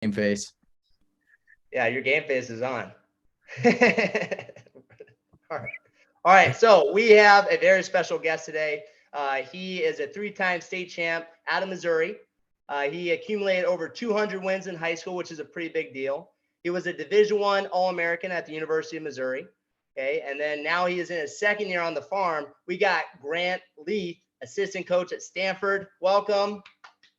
Game face. Yeah, your game face is on. All right. All right. So we have a very special guest today. He is a 3-time state champ out of Missouri. He accumulated over 200 wins in high school, which is a pretty big deal. He was a Division I All-American at the University of Missouri. Okay. And then now he is in his second year on the farm. We got Grant Leeth, assistant coach at Stanford. Welcome.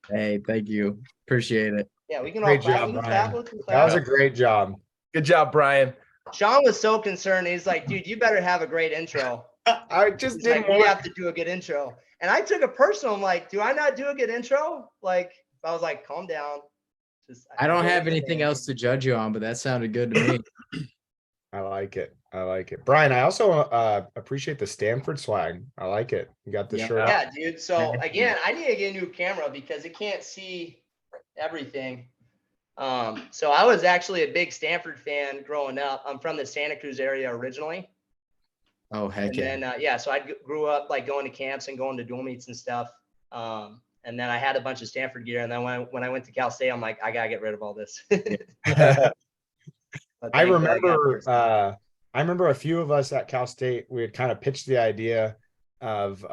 Hey, thank you. Appreciate it. Yeah, we can all Great clap. job, We can Brian. clap. We can That clap. was a great job. Good job, Brian. Sean was so concerned. He's like, dude, you better have a great intro. I just He's didn't like, we want. have to do a good intro. And I took it personal. I'm like, do I not do a good intro? Like, I was like, calm down. I don't have anything else to judge you on, but that sounded good to me. I like it. I like it, Brian. I also appreciate the Stanford swag. I like it. You got the Yeah. shirt. Yeah, dude. So again, I need to get a new camera because it can't see everything. So I was actually a big Stanford fan growing up. I'm from the Santa Cruz area originally. Oh, heck yeah. And then, so I grew up like going to camps and going to dual meets and stuff. And then I had a bunch of Stanford gear. And then when I went to Cal State, I'm like, I gotta get rid of all this. I remember a few of us at Cal State, we had kind of pitched the idea of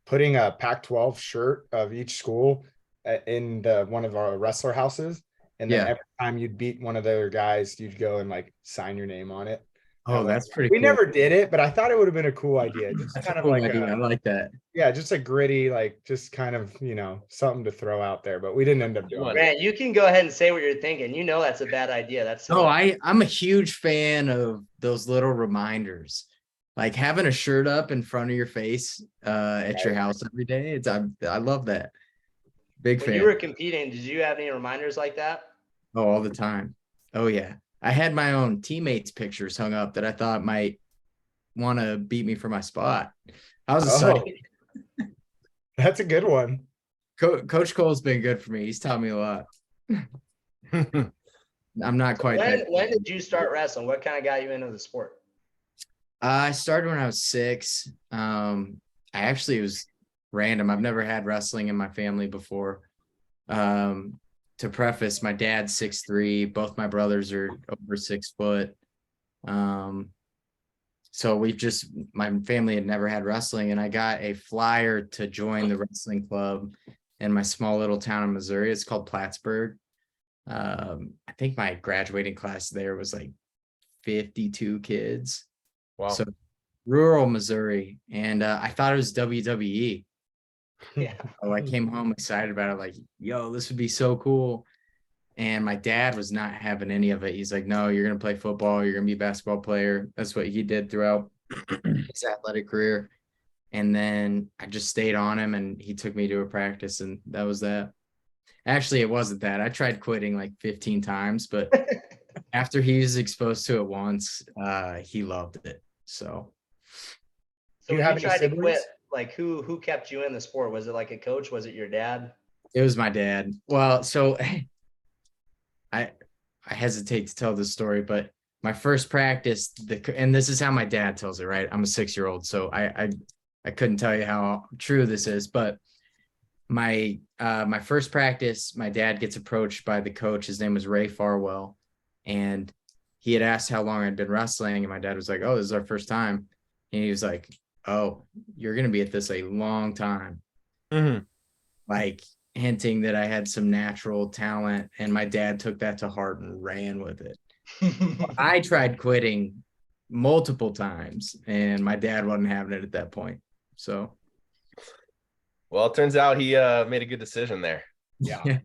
putting a Pac-12 shirt of each school in one of our wrestler houses. And then every time you'd beat one of the other guys, you'd go and like sign your name on it. Oh, that's pretty cool. We cool. never did it, but I thought it would have been a cool idea. Just That's kind a of cool like idea. I like that. Yeah, just a gritty, like just kind of, something to throw out there, but we didn't end up doing it. Grant, you can go ahead and say what you're thinking. You know that's a bad idea. That's I'm a huge fan of those little reminders. Like having a shirt up in front of your face at your house every day. I love that. Big fan. When you were competing, did you have any reminders like that? Oh, all the time. Oh yeah. I had my own teammates' pictures hung up that I thought might want to beat me for my spot. I was a psychic. That's a good one. Coach Cole's been good for me. He's taught me a lot. I'm not quite. When did you start wrestling? What kind of got you into the sport? I started when I was 6. It was random. I've never had wrestling in my family before. To preface, my dad's 6'3". Both my brothers are over 6 foot. So my family had never had wrestling, and I got a flyer to join the wrestling club in my small little town in Missouri. It's called Plattsburgh. I think my graduating class there was like 52 kids. Wow. So rural Missouri. And I thought it was WWE. Yeah. So I came home excited about it, like, yo, this would be so cool. And my dad was not having any of it. He's like, no, you're going to play football. You're going to be a basketball player. That's what he did throughout his athletic career. And then I just stayed on him, and he took me to a practice, and that was that. Actually, it wasn't that. I tried quitting like 15 times, but after he was exposed to it once, he loved it. So you have any tried to siblings? quit, like who kept you in the sport? Was it like a coach? Was it your dad? It was my dad. Well, so I hesitate to tell this story, but my first practice, and this is how my dad tells it, right? I'm a 6-year-old, so I couldn't tell you how true this is, but my first practice, my dad gets approached by the coach. His name was Ray Farwell, and he had asked how long I'd been wrestling, and my dad was like, "Oh, this is our first time," and he was like, "Oh, you're gonna be at this a long time," like hinting that I had some natural talent, and my dad took that to heart and ran with it. I tried quitting multiple times, and my dad wasn't having it at that point. So, well, it turns out he made a good decision there. Yeah.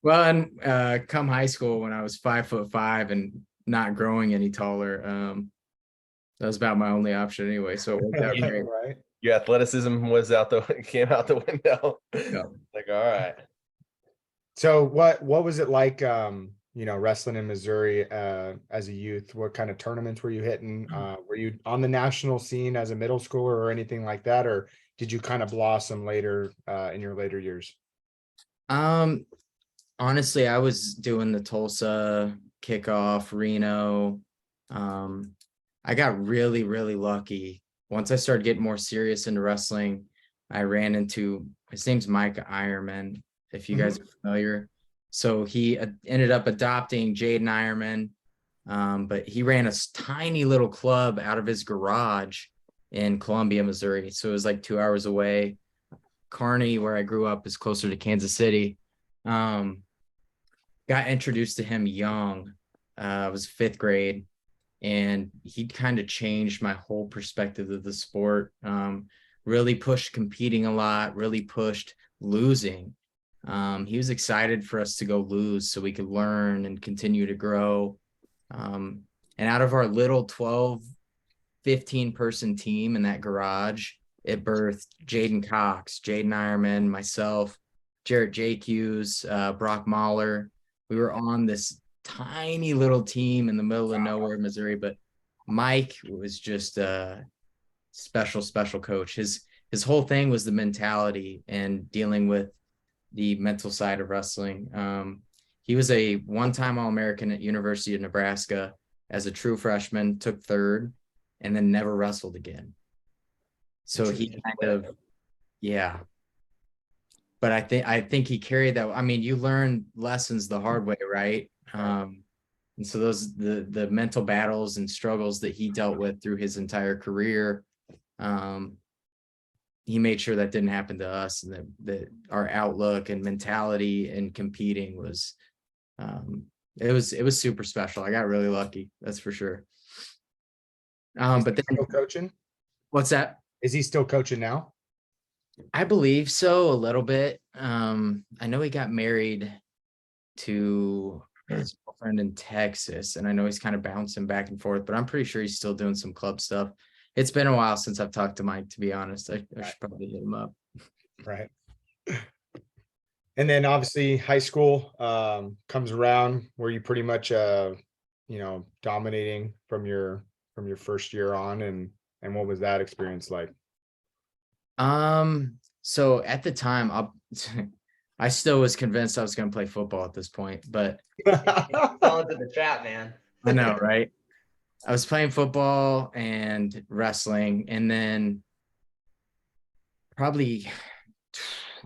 Well, and come high school, when I was 5'5" and not growing any taller, that was about my only option anyway. So it worked out great. Right. Your athleticism came out the window. Yeah. Like, all right. So what was it like, wrestling in Missouri as a youth? What kind of tournaments were you hitting? Were you on the national scene as a middle schooler or anything like that? Or did you kind of blossom later in your later years? Honestly, I was doing the Tulsa kickoff, Reno. I got really, really lucky. Once I started getting more serious into wrestling, I ran into, his name's Mike Ironman, if you guys are familiar. So he ended up adopting Jaden Ironman. But he ran a tiny little club out of his garage in Columbia, Missouri. So it was like 2 hours away. Kearney, where I grew up, is closer to Kansas City. Got introduced to him young. I was 5th grade, and he kind of changed my whole perspective of the sport. Really pushed competing a lot, really pushed losing. He was excited for us to go lose so we could learn and continue to grow. And out of our little 12, 15 person team in that garage, it birthed Jaden Cox, Jaden Ironman, myself, Jarrett Jake Hughes, Brock Mahler. We were on this tiny little team in the middle of nowhere, Missouri, but Mike was just a special coach. His whole thing was the mentality and dealing with the mental side of wrestling. He was a one-time All-American at University of Nebraska as a true freshman, took 3rd, and then never wrestled again. So he kind of, yeah. But I think he carried that. I mean, you learn lessons the hard way, right? And so the mental battles and struggles that he dealt with through his entire career, he made sure that didn't happen to us, and that our outlook and mentality and competing was, it was super special. I got really lucky, that's for sure. But then, still coaching? What's that? Is he still coaching now? I believe so, a little bit. I know he got married to his girlfriend in Texas, and I know he's kind of bouncing back and forth, but I'm pretty sure he's still doing some club stuff. It's been a while since I've talked to Mike, to be honest. I should probably hit him up. Right. And then obviously high school comes around where you pretty much dominating from your first year on, and what was that experience like? So at the time, I still was convinced I was going to play football at this point, but fell into the trap, man. I know, right? I was playing football and wrestling, and then probably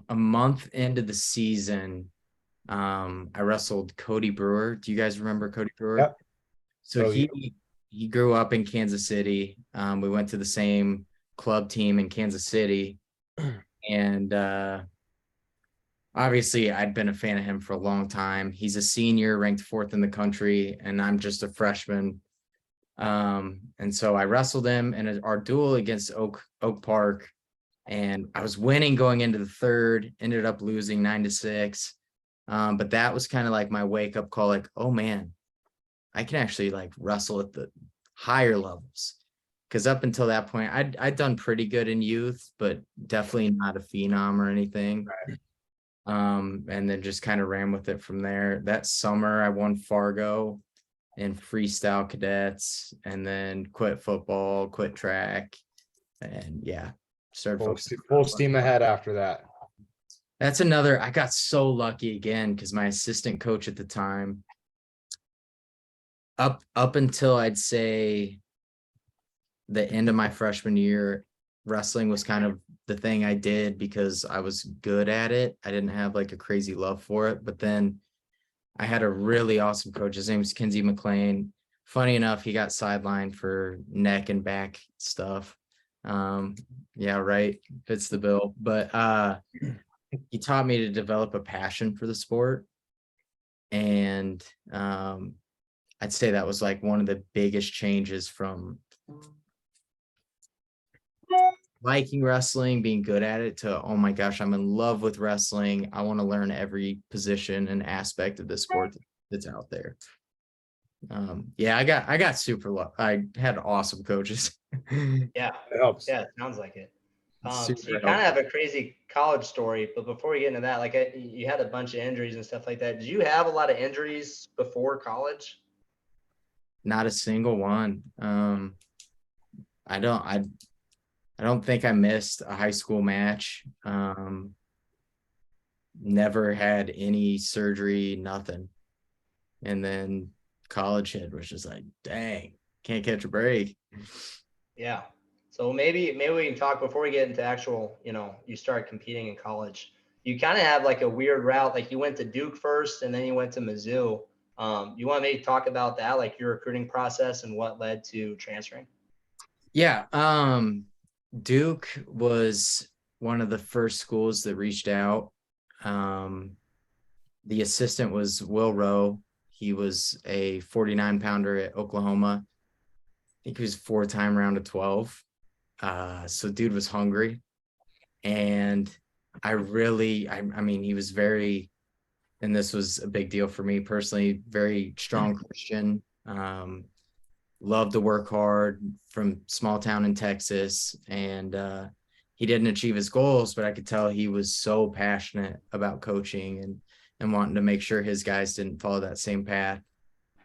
a month into the season, I wrestled Cody Brewer. Do you guys remember Cody Brewer? Yep. So he grew up in Kansas City. We went to the same club team in Kansas City, and obviously I'd been a fan of him for a long time. He's a senior, ranked 4th in the country, and I'm just a freshman. And so I wrestled him in our duel against Oak Park, and I was winning going into the 3rd, ended up losing 9-6. But that was kind of like my wake up call, like, oh man, I can actually like wrestle at the higher levels. Cause up until that point, I'd done pretty good in youth, but definitely not a phenom or anything. Right. And then just kind of ran with it from there. That summer I won Fargo in freestyle cadets, and then quit football, quit track, and yeah, started full steam ahead after that. That's another, I got so lucky again, because my assistant coach at the time, up until I'd say the end of my freshman year, wrestling was kind of the thing I did because I was good at it. I didn't have like a crazy love for it, but then I had a really awesome coach. His name was Kinsey McLean. Funny enough, he got sidelined for neck and back stuff. Yeah, right. Fits the bill. But he taught me to develop a passion for the sport. And I'd say that was like one of the biggest changes from liking wrestling, being good at it, to, oh my gosh, I'm in love with wrestling. I want to learn every position and aspect of the sport that's out there. Yeah, I got super lucky. I had awesome coaches. Yeah, It helps. yeah, it sounds like it. So Super you kind of have a crazy college story, but before we get into that, like you had a bunch of injuries and stuff like that. Did you have a lot of injuries before college? Not a single one. I don't think I missed a high school match. Never had any surgery, nothing. And then college hit, was just like, dang, can't catch a break. Yeah. So maybe we can talk before we get into actual, you start competing in college. you kind of have like a weird route. Like you went to Duke first and then you went to Mizzou. You want to maybe talk about that, like your recruiting process and what led to transferring? Yeah. Duke was one of the first schools that reached out. The assistant was Will Rowe. He was a 49-pounder at Oklahoma. I think he was 4-time round of 12. So dude was hungry. And I mean, he was very, and this was a big deal for me personally, very strong Christian. Loved to work hard, from small town in Texas. And he didn't achieve his goals, but I could tell he was so passionate about coaching and wanting to make sure his guys didn't follow that same path.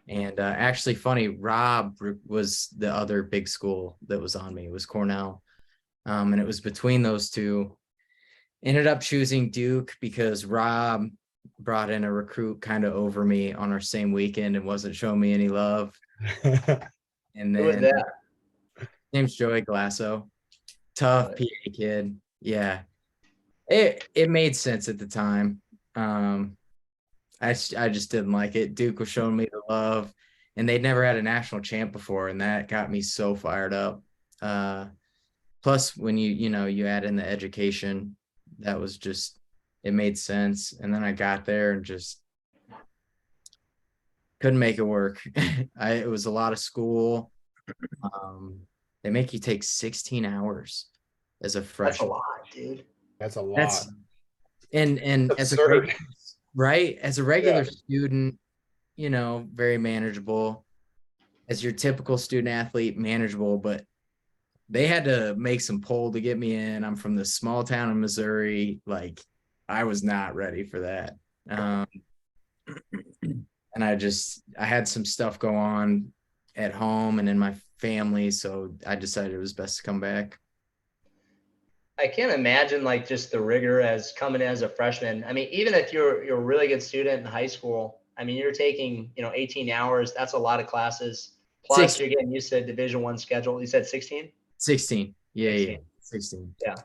And actually funny, Rob was the other big school that was on me. It was Cornell. And it was between those two. Ended up choosing Duke because Rob brought in a recruit kind of over me on our same weekend and wasn't showing me any love. And Who was then that? name's Joey Glasso, tough PA kid. Yeah, it made sense at the time. I just didn't like it. Duke was showing me the love, and they'd never had a national champ before, and that got me so fired up. Plus, when you add in the education, that was just, it made sense. And then I got there and just couldn't make it work. It was a lot of school. They make you take 16 hours as a freshman. That's a lot, dude. That's a lot. And as a regular student, very manageable. As your typical student athlete, manageable, but they had to make some pull to get me in. I'm from this small town in Missouri. Like, I was not ready for that. And I had some stuff go on at home and in my family. So I decided it was best to come back. I can't imagine like just the rigor as coming in as a freshman. I mean, even if you're a really good student in high school, I mean, you're taking, 18 hours. That's a lot of classes. Plus you're getting used to a Division I schedule. You said 16? 16. Yeah, 16. Yeah. 16. Yeah.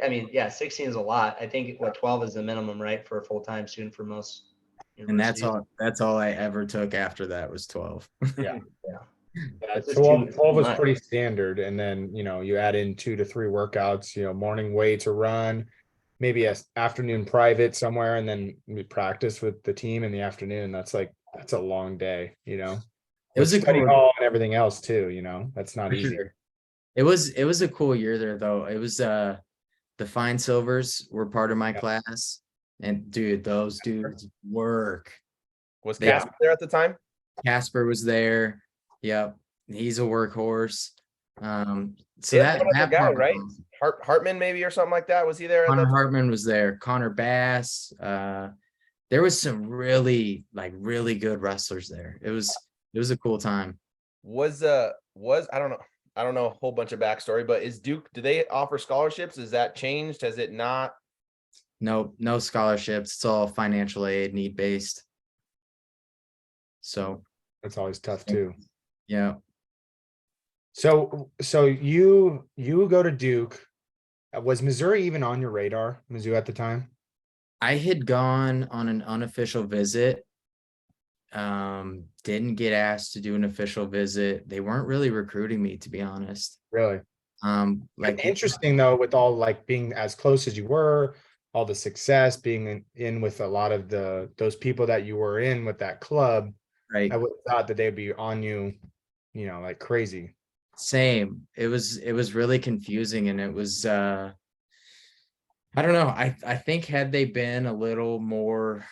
I mean, yeah, 16 is a lot. I think 12 is the minimum, right, for a full-time student for most universities. And that's all I ever took after that was 12. Yeah. Yeah. 12 was pretty standard. And then, you add in 2 to 3 workouts, morning weights or run, maybe a afternoon private somewhere, and then we practice with the team in the afternoon. That's a long day, It was a study hall and everything else too, that's not easy. Sure. It was a cool year there though. It was the Fine Silvers were part of my class, and dude, those dudes work. Was Casper there at the time? Casper was there. Yep, he's a workhorse. So that guy, right? Hartman maybe or something like that. Was he there? Connor Hartman was there. Connor Bass. There was some really good wrestlers there. It was a cool time. I don't know a whole bunch of backstory, but is Duke, do they offer scholarships? Is that changed? Has it not? No scholarships. It's all financial aid, need based. So that's always tough too. Yeah. So you go to Duke. Was Missouri even on your radar, Mizzou, at the time? I had gone on an unofficial visit. Didn't get asked to do an official visit. They weren't really recruiting me, to be honest. Really? Interesting though, with all being as close as you were, all the success, being in with a lot of those people that you were in with that club. Right. I would have thought that they'd be on you, like crazy. Same. It was really confusing, and it was I don't know. I think had they been a little more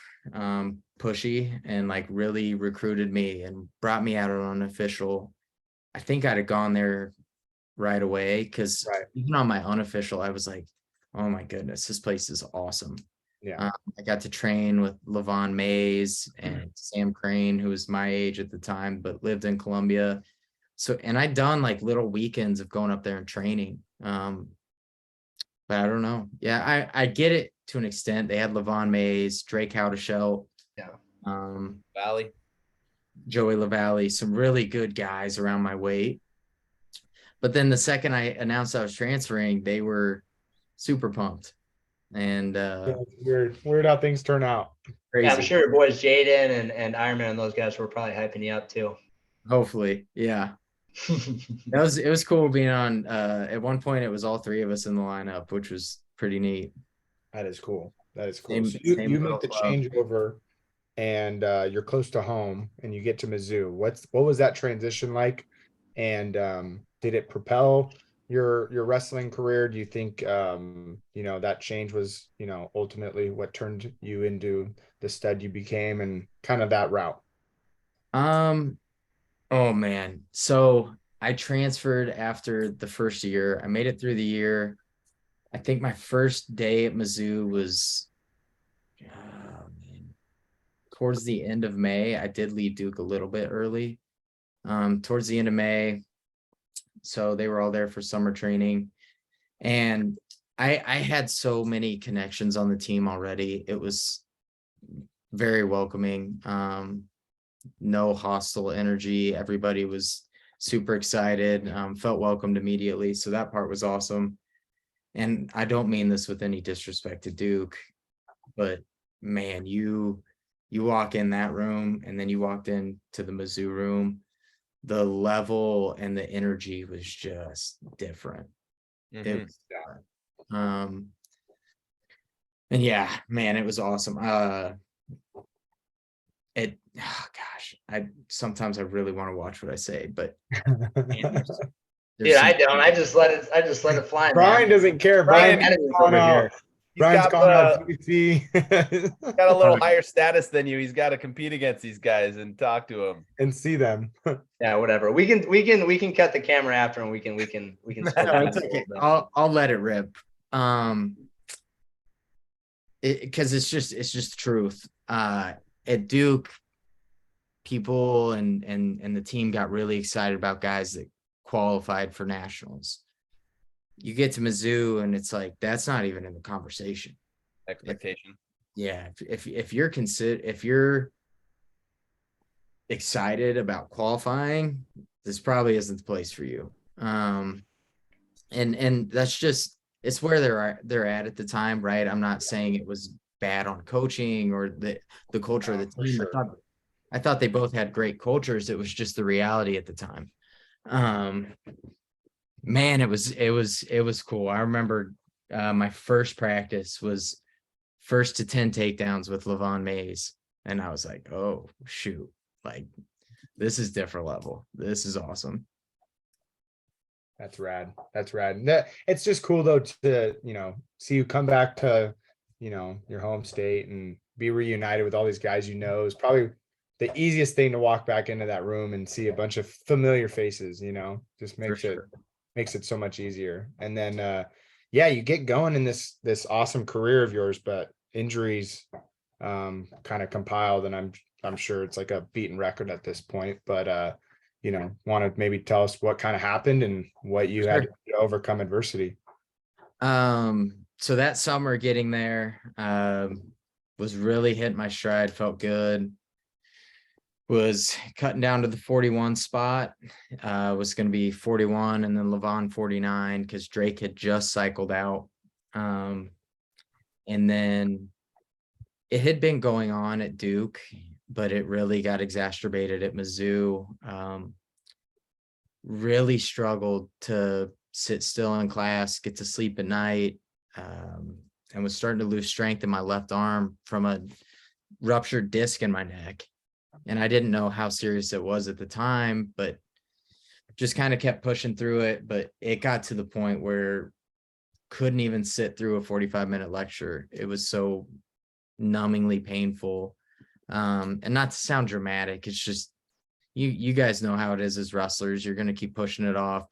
pushy and really recruited me and brought me out on an official, I think I'd have gone there right away, because even on my unofficial, I was like, oh my goodness, this place is awesome. Yeah. I got to train with Levon Mays and Sam Crane, who was my age at the time, but lived in Columbia. So, and I'd done little weekends of going up there and training. But I don't know. Yeah, I get it to an extent. They had Levon Mays, Drake Howdeshell. Yeah. Valley. Joey LaValle, some really good guys around my weight. But then the second I announced I was transferring, they were super pumped. And Yeah, it's weird how things turn out. Yeah, I'm crazy. sure your boys Jaden and Iron Man and those guys were probably hyping you up too. Hopefully, yeah. It was cool being on. At one point, it was all three of us in the lineup, which was pretty neat. That is cool. That is cool. Same, So same you little make the club. changeover and you're close to home and you get to Mizzou. What was that transition like? And did it propel your wrestling career? Do you think that change was, ultimately what turned you into the stud you became and kind of that route? Oh man. So I transferred after the first year. I made it through the year. I think my first day at Mizzou was man, towards the end of May. I did leave Duke a little bit early. Towards the end of May. So they were all there for summer training. And I had so many connections on the team already. It was very welcoming. No hostile energy. Everybody was super excited, felt welcomed immediately. So that part was awesome. And I don't mean this with any disrespect to Duke, but man, you walk in that room and then you walked into the Mizzou room, the level and the energy was just different. It was different. And yeah, man, it was awesome. I sometimes I really want to watch what I say, but man, Dude, I don't. I just let it fly. Brian man. doesn't care. Brian Brian's Edmonds calling over out. here. Brian's got calling out the- TC. Got a little higher status than you. He's got to compete against these guys and talk to them. and see them. Yeah, whatever. We can cut the camera after and we can No, split it's things a okay. little bit. I'll let it rip. Because it's just the truth. At Duke, people and the team got really excited about guys that qualified for nationals. You get to Mizzou and it's like that's not even in the conversation. Expectation. If you're excited about qualifying, this probably isn't the place for you. And that's just it's where they're at the time, right? I'm not saying it was bad on coaching or the culture of the team. Sure. I thought they both had great cultures. It was just the reality at the time. Man, it was cool. I remember my first practice was 1st to 10 takedowns with Levon Mays. And I was like, oh shoot, like this is different level. This is awesome. That's rad. That's rad. It's just cool though to, see you come back to, your home state and be reunited with all these guys, is probably the easiest thing to walk back into that room and see a bunch of familiar faces, just makes it so much easier. And then, you get going in this awesome career of yours, but injuries kind of compiled and I'm sure it's like a beaten record at this point, but want to maybe tell us what kind of happened and what you had to overcome adversity. So that summer getting there was really hitting my stride, felt good. Was cutting down to the 41 spot, was going to be 41 and then Levon 49 because Drake had just cycled out. And then it had been going on at Duke, but it really got exacerbated at Mizzou. Really struggled to sit still in class, get to sleep at night, and was starting to lose strength in my left arm from a ruptured disc in my neck. And I didn't know how serious it was at the time, but just kind of kept pushing through it. But it got to the point where couldn't even sit through a 45-minute lecture. It was so numbingly painful. And not to sound dramatic, it's just you guys know how it is as wrestlers. You're going to keep pushing it off.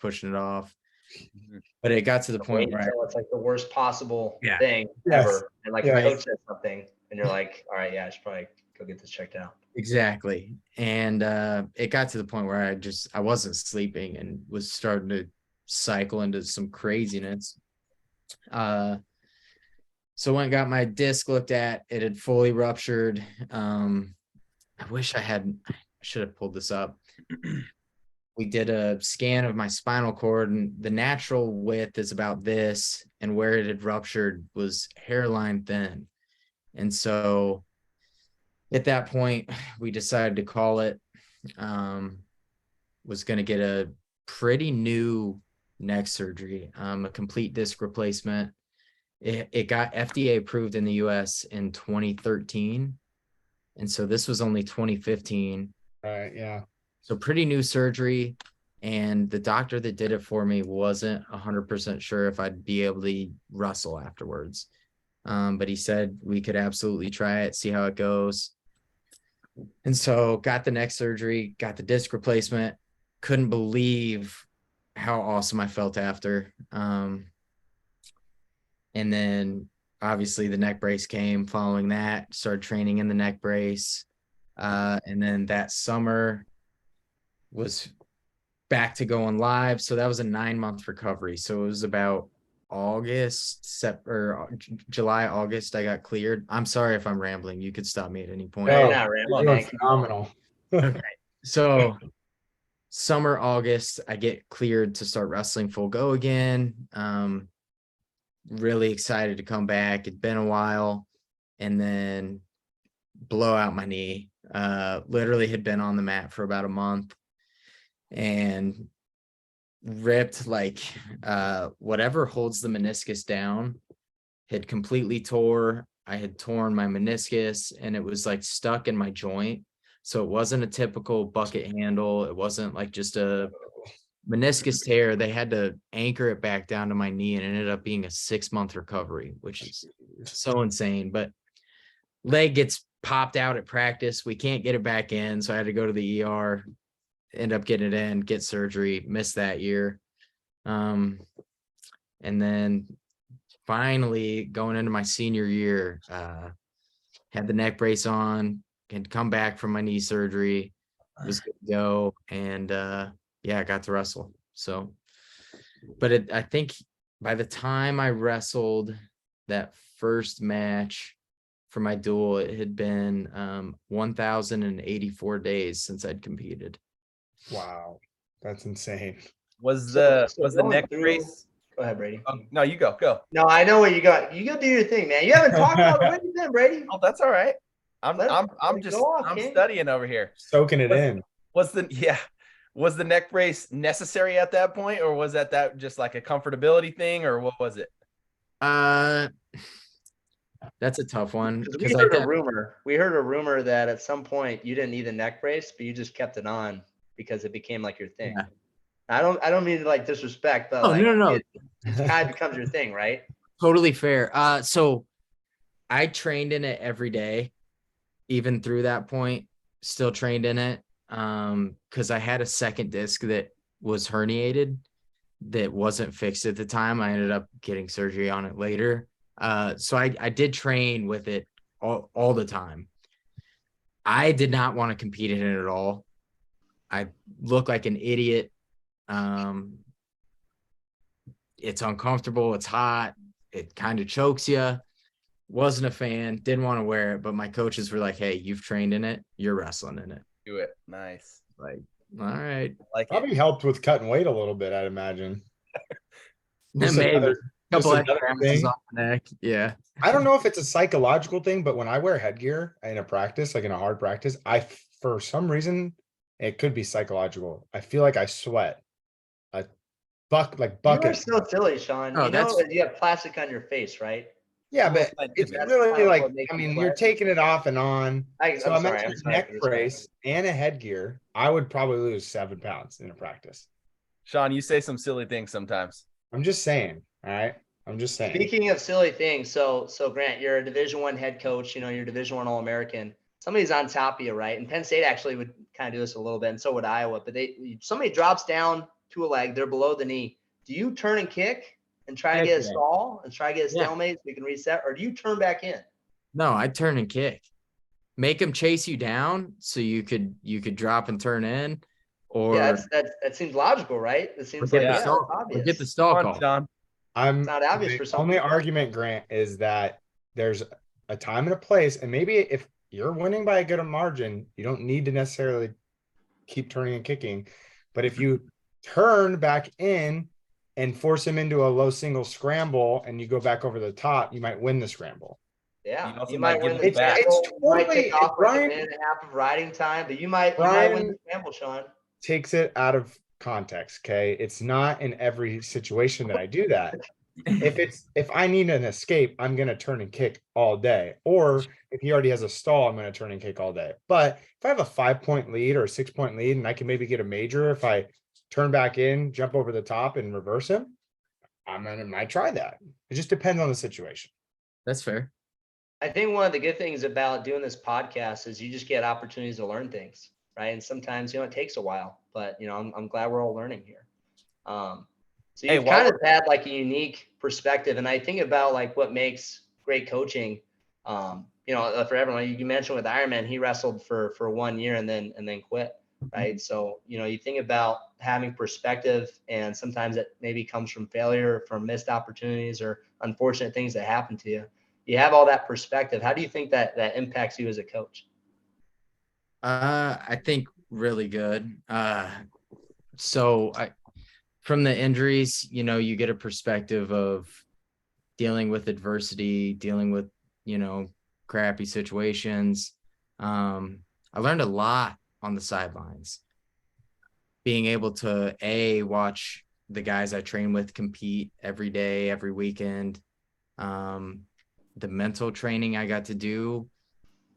But it got to the point where it's like the worst possible Yeah. thing Yes. ever. And like Yeah. the coach said something and you're like, all right, yeah, I should probably go get this checked out. Exactly. And it got to the point where I wasn't sleeping and was starting to cycle into some craziness. So went and got my disc looked at. It had fully ruptured. I wish I should have pulled this up. we did a scan of my spinal cord, and the natural width is about this, and where it had ruptured was hairline thin. And so at that point, we decided to call it. Was going to get a pretty new neck surgery, a complete disc replacement. It got FDA approved in the US in 2013. And so this was only 2015. Right. Yeah. So pretty new surgery. And the doctor that did it for me wasn't 100% sure if I'd be able to wrestle afterwards. But he said we could absolutely try it, see how it goes. And so got the neck surgery, got the disc replacement. Couldn't believe how awesome I felt after. And then obviously the neck brace came following that, started training in the neck brace. And then that summer was back to going live. So that was a 9-month recovery. So it was about July, August, I got cleared. I'm sorry if I'm rambling. You could stop me at any point. No, you're Oh, not you're rambling. doing phenomenal. Okay. So summer, August, I get cleared to start wrestling full go again. Really excited to come back. It'd been a while. And then blow out my knee. Literally had been on the mat for about a month and ripped like whatever holds the meniscus down had completely tore. I had torn my meniscus and it was like stuck in my joint. So it wasn't a typical bucket handle. It wasn't like just a meniscus tear. They had to anchor it back down to my knee, and it ended up being a 6-month recovery, which is so insane. But leg gets popped out at practice. We can't get it back in. So I had to go to the ER, end up getting it in, get surgery, missed that year. And then finally going into my senior year, had the neck brace on, and come back from my knee surgery, was good to go. And I got to wrestle. So, but I think by the time I wrestled that first match for my duel, it had been 1,084 days since I'd competed. Wow. That's insane. Was the going neck through- brace? Go ahead, Brady. No, you go. No, I know what you got. You go do your thing, man. You haven't talked about it. Where you been, Brady? Oh, that's all right. I'm Let it just go off, I'm King. studying over here. Soaking it in. Was the neck brace necessary at that point, or was that just like a comfortability thing, or what was it? That's a tough one We heard a rumor. We heard a rumor that at some point you didn't need the neck brace, but you just kept it on because it became like your thing. Yeah. I don't mean to like disrespect, but no. It kind of becomes your thing, right? Totally fair. So I trained in it every day, even through that point, still trained in it. Because I had a second disc that was herniated that wasn't fixed at the time. I ended up getting surgery on it later. So I did train with it all the time. I did not want to compete in it at all. I look like an idiot. It's uncomfortable. It's hot. It kind of chokes you. Wasn't a fan. Didn't want to wear it. But my coaches were like, "Hey, you've trained in it. You're wrestling in it." Do it. Nice. Like, all right. Like Probably helped with cutting weight a little bit, I'd imagine. Just Maybe another- a couple just extra another ounces thing. off the neck. Yeah. I don't know if it's a psychological thing, but when I wear headgear in a practice, like in a hard practice, for some reason, it could be psychological. I feel like I sweat. You are Buckets. so silly, Sean. Oh, You know that's- that you have plastic on your face, right? Yeah, Well, but it's it's that's really kind of like, what makes I you mean, you're sweat. taking it off and on. I'm So sorry. imagine I'm a sorry neck for this. brace and a headgear. I would probably lose 7 pounds in a practice. Sean, you say some silly things sometimes. I'm just saying. All right. I'm just saying. Speaking of silly things, so Grant, you're a Division I head coach. You know, you're a Division I All-American. Somebody's on top of you, right? And Penn State actually would kind of do this a little bit, and so would Iowa. But somebody drops down to a leg, they're below the knee. Do you turn and kick and try to Heck get a yeah. stall and try to get a Yeah. stalemate so we can reset, or do you turn back in? No, I'd turn and kick. Make them chase you down so you could drop and turn in, or Yeah, that seems logical, right? It seems like get yeah, the stall, it's or obvious. get the stall Come on, call. Sean. I'm not obvious the for some only people. argument, Grant, is that there's a time and a place, and maybe if you're winning by a good margin, you don't need to necessarily keep turning and kicking. But if you turn back in and force him into a low single scramble and you go back over the top, you might win the scramble. Yeah, You also you might might give win them the back. scramble. It's You might totally- take off like Brian- a minute and a half of riding time, but you might win Brian- the scramble, Sean. Takes it out of context. Okay. It's not in every situation that I do that. If I need an escape, I'm going to turn and kick all day. Or if he already has a stall, I'm going to turn and kick all day. But if I have a 5-point lead or a 6-point lead and I can maybe get a major, if I turn back in, jump over the top and reverse him, might try that. It just depends on the situation. That's fair. I think one of the good things about doing this podcast is you just get opportunities to learn things, right? And sometimes, it takes a while, but I'm glad we're all learning here. So you've kind of had like a unique perspective, and I think about like what makes great coaching. For everyone, you mentioned with Ironman, he wrestled for 1 year and then quit, right? So you think about having perspective, and sometimes it maybe comes from failure, from missed opportunities, or unfortunate things that happen to you. You have all that perspective. How do you think that impacts you as a coach? I think really good. From the injuries, you get a perspective of dealing with adversity, dealing with, crappy situations. I learned a lot on the sidelines, being able to watch the guys I train with compete every day, every weekend. The mental training I got to do,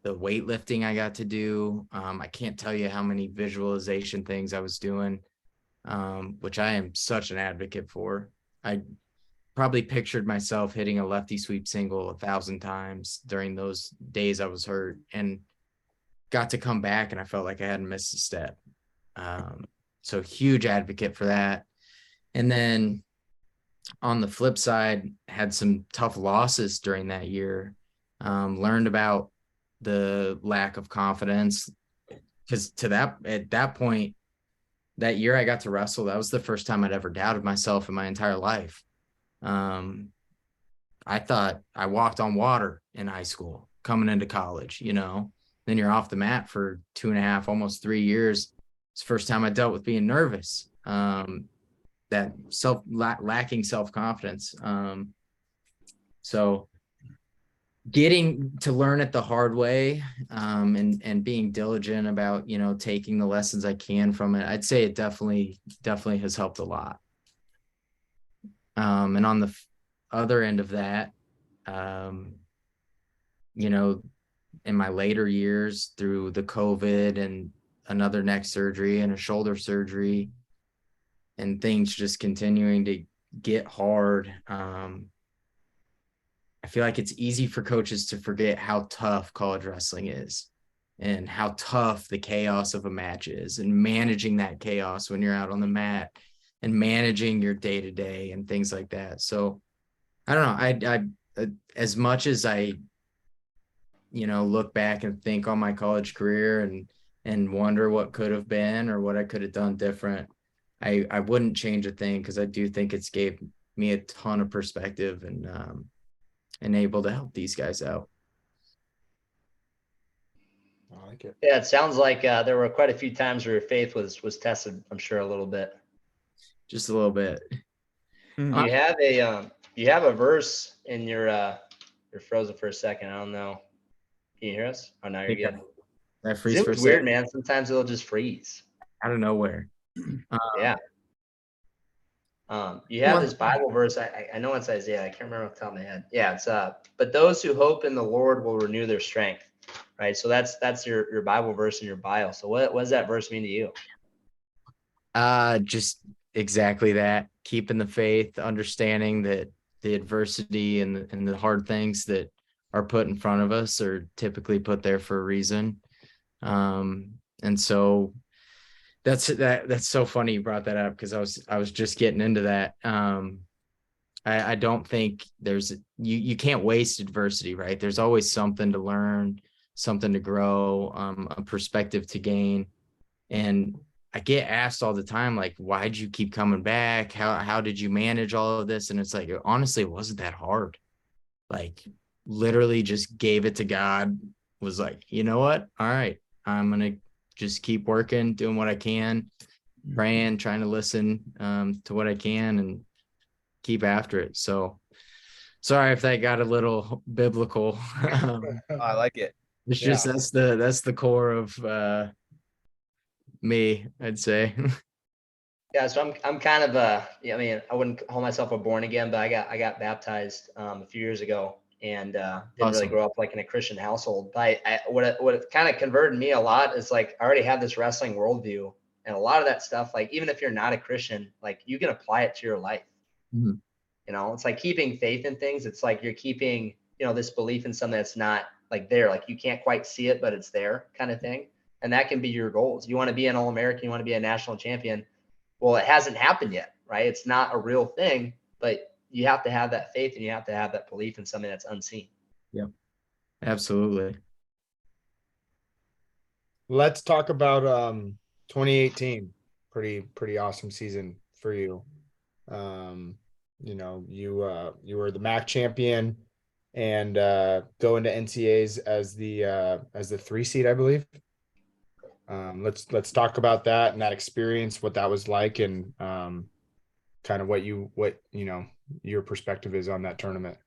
the weightlifting I got to do. I can't tell you how many visualization things I was doing, which I am such an advocate for. I probably pictured myself hitting a lefty sweep single 1,000 times during those days I was hurt, and got to come back and I felt like I hadn't missed a step. So huge advocate for that. And then on the flip side, had some tough losses during that year. Learned about the lack of confidence, because at that point, that year I got to wrestle, that was the first time I'd ever doubted myself in my entire life. I thought I walked on water in high school coming into college, then you're off the mat for 2.5, almost 3 years. It's the first time I dealt with being nervous, that lacking self-confidence. So getting to learn it the hard way, and being diligent about, taking the lessons I can from it, I'd say it definitely has helped a lot. And on the other end of that, in my later years, through the COVID and another neck surgery and a shoulder surgery, and things just continuing to get hard, I feel like it's easy for coaches to forget how tough college wrestling is, and how tough the chaos of a match is, and managing that chaos when you're out on the mat, and managing your day-to-day and things like that. So I don't know. I as much as I, look back and think on my college career and wonder what could have been or what I could have done different, I wouldn't change a thing, because I do think it's gave me a ton of perspective and able to help these guys out. I like it. Yeah, it sounds like there were quite a few times where your faith was tested, I'm sure, a little bit. Just a little bit. You have a verse in your you're frozen for a second. I don't know. Can you hear us? Oh, no, you're good. That freeze for a Zoom's weird, second. man. Sometimes it'll just freeze. Out of nowhere. Yeah. You have this Bible verse. I know it's Isaiah. I can't remember off the top of my head. Yeah, it's but those who hope in the Lord will renew their strength. Right. So that's your Bible verse in your bio. So what does that verse mean to you? Just exactly that. Keeping the faith, understanding that the adversity and the hard things that are put in front of us are typically put there for a reason. And so that's so funny you brought that up, because I was just getting into that. I don't think you can't waste adversity, right? There's always something to learn, something to grow, a perspective to gain. And I get asked all the time, like, why'd you keep coming back? How did you manage all of this? And it's like, honestly, it wasn't that hard. Like, literally just gave it to God, was like, you know what? All right, I'm going to just keep working, doing what I can. praying, trying to listen to what I can and keep after it. So sorry if that got a little biblical. I like it. It's Yeah. just that's the core of me, I'd say. Yeah, so I'm kind of I mean, I wouldn't call myself a born again, but I got baptized a few years ago, and didn't really Awesome. grow up like in a Christian household. But what kind of converted me a lot is like I already had this wrestling worldview, and a lot of that stuff, like even if you're not a Christian, like you can apply it to your life. Mhm. You know, it's like keeping faith in things. It's like you're keeping, this belief in something that's not like there, like you can't quite see it, but it's there kind of thing. And that can be your goals. You want to be an All-American, you want to be a national champion. Well, it hasn't happened yet, right? It's not a real thing, but you have to have that faith and you have to have that belief in something that's unseen. Yeah, absolutely. Let's talk about 2018. Pretty awesome season for you. You were the MAC champion and go into NCAAs as the 3 seed, I believe. Let's talk about that and that experience, what that was like, and kind of what your perspective is on that tournament.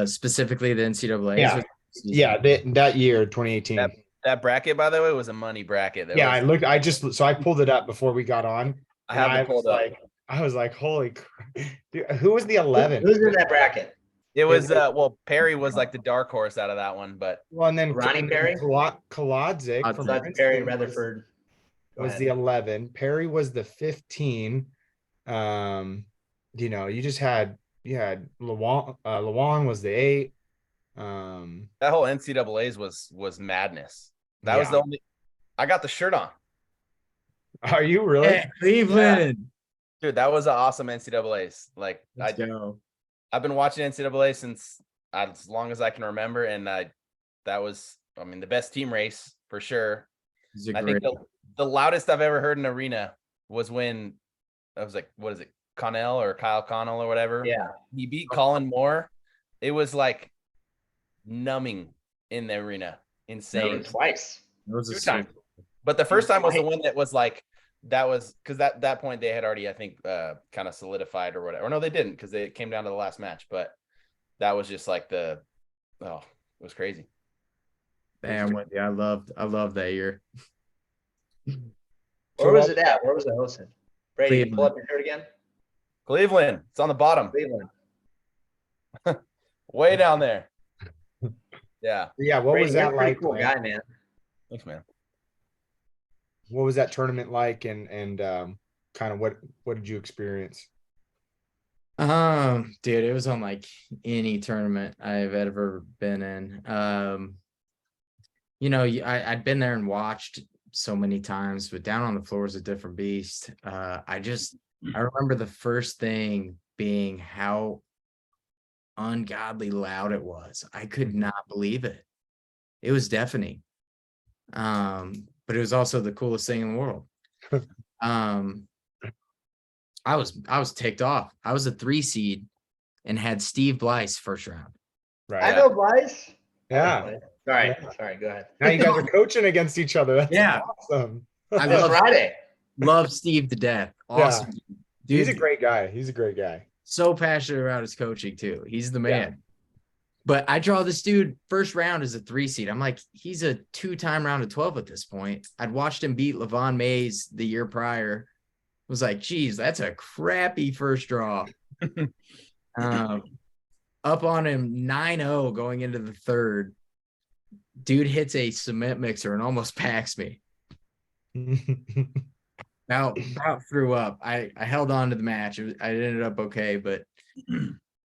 Specifically the NCAA. Yeah, that year, 2018. That bracket, by the way, was a money bracket. I pulled it up before we got on. I have it pulled up. I was like, holy crap. Dude, who was the 11? Who's in that bracket? It was Perry was like the dark horse out of that one, but and then Ronnie Perry? Kalodzik from That's Perry Rutherford. was the 11. Perry was the 15. You just had Lawan was the 8. That whole NCAA's was madness. That was the only. I got the shirt on. Are you really? Yeah, Cleveland. Dude, that was an awesome NCAA's. Like I've been watching NCAA since as long as I can remember, and that was, I mean, the best team race for sure. I think the loudest I've ever heard in an arena was when I was like, what is it, Connell or Kyle Connell or whatever? Yeah, he beat Colin Moore. It was like numbing in the arena, insane. Twice. 2 times. But the first time was the one that was like, that was because that point they had already, I think, kind of solidified or whatever. Or no, they didn't, because it came down to the last match. But that was just like it was crazy. Damn, I loved that year. Where was it at? Where was it hosted? Brady, Cleveland. pull up your shirt again. Cleveland. It's on the bottom. Cleveland. Way down there. Yeah. Yeah. What Brady, was that like? Cool guy, man. Thanks, man. What was that tournament like, and kind of what did you experience? Dude, it was unlike any tournament I've ever been in. I'd been there and watched so many times, but down on the floor is a different beast. I remember the first thing being how ungodly loud it was. I could not believe it. It was deafening. But it was also the coolest thing in the world. I was ticked off. I was a 3 seed and had Steve Blyce first round. Right. I know Blyce. Yeah. Sorry, go ahead. Now you guys are coaching against each other. That's Yeah. awesome. I love Steve to death. Awesome. Yeah. Dude, He's a great guy. so passionate about his coaching too. He's the man. Yeah. But I draw this dude first round as a 3 seed. I'm like, he's a 2-time round of 12 at this point. I'd watched him beat Levon Mays the year prior. Was like, geez, that's a crappy first draw. Up on him 9-0 going into the third. Dude hits a cement mixer and almost packs me. About threw up. I held on to the match. I ended up okay, but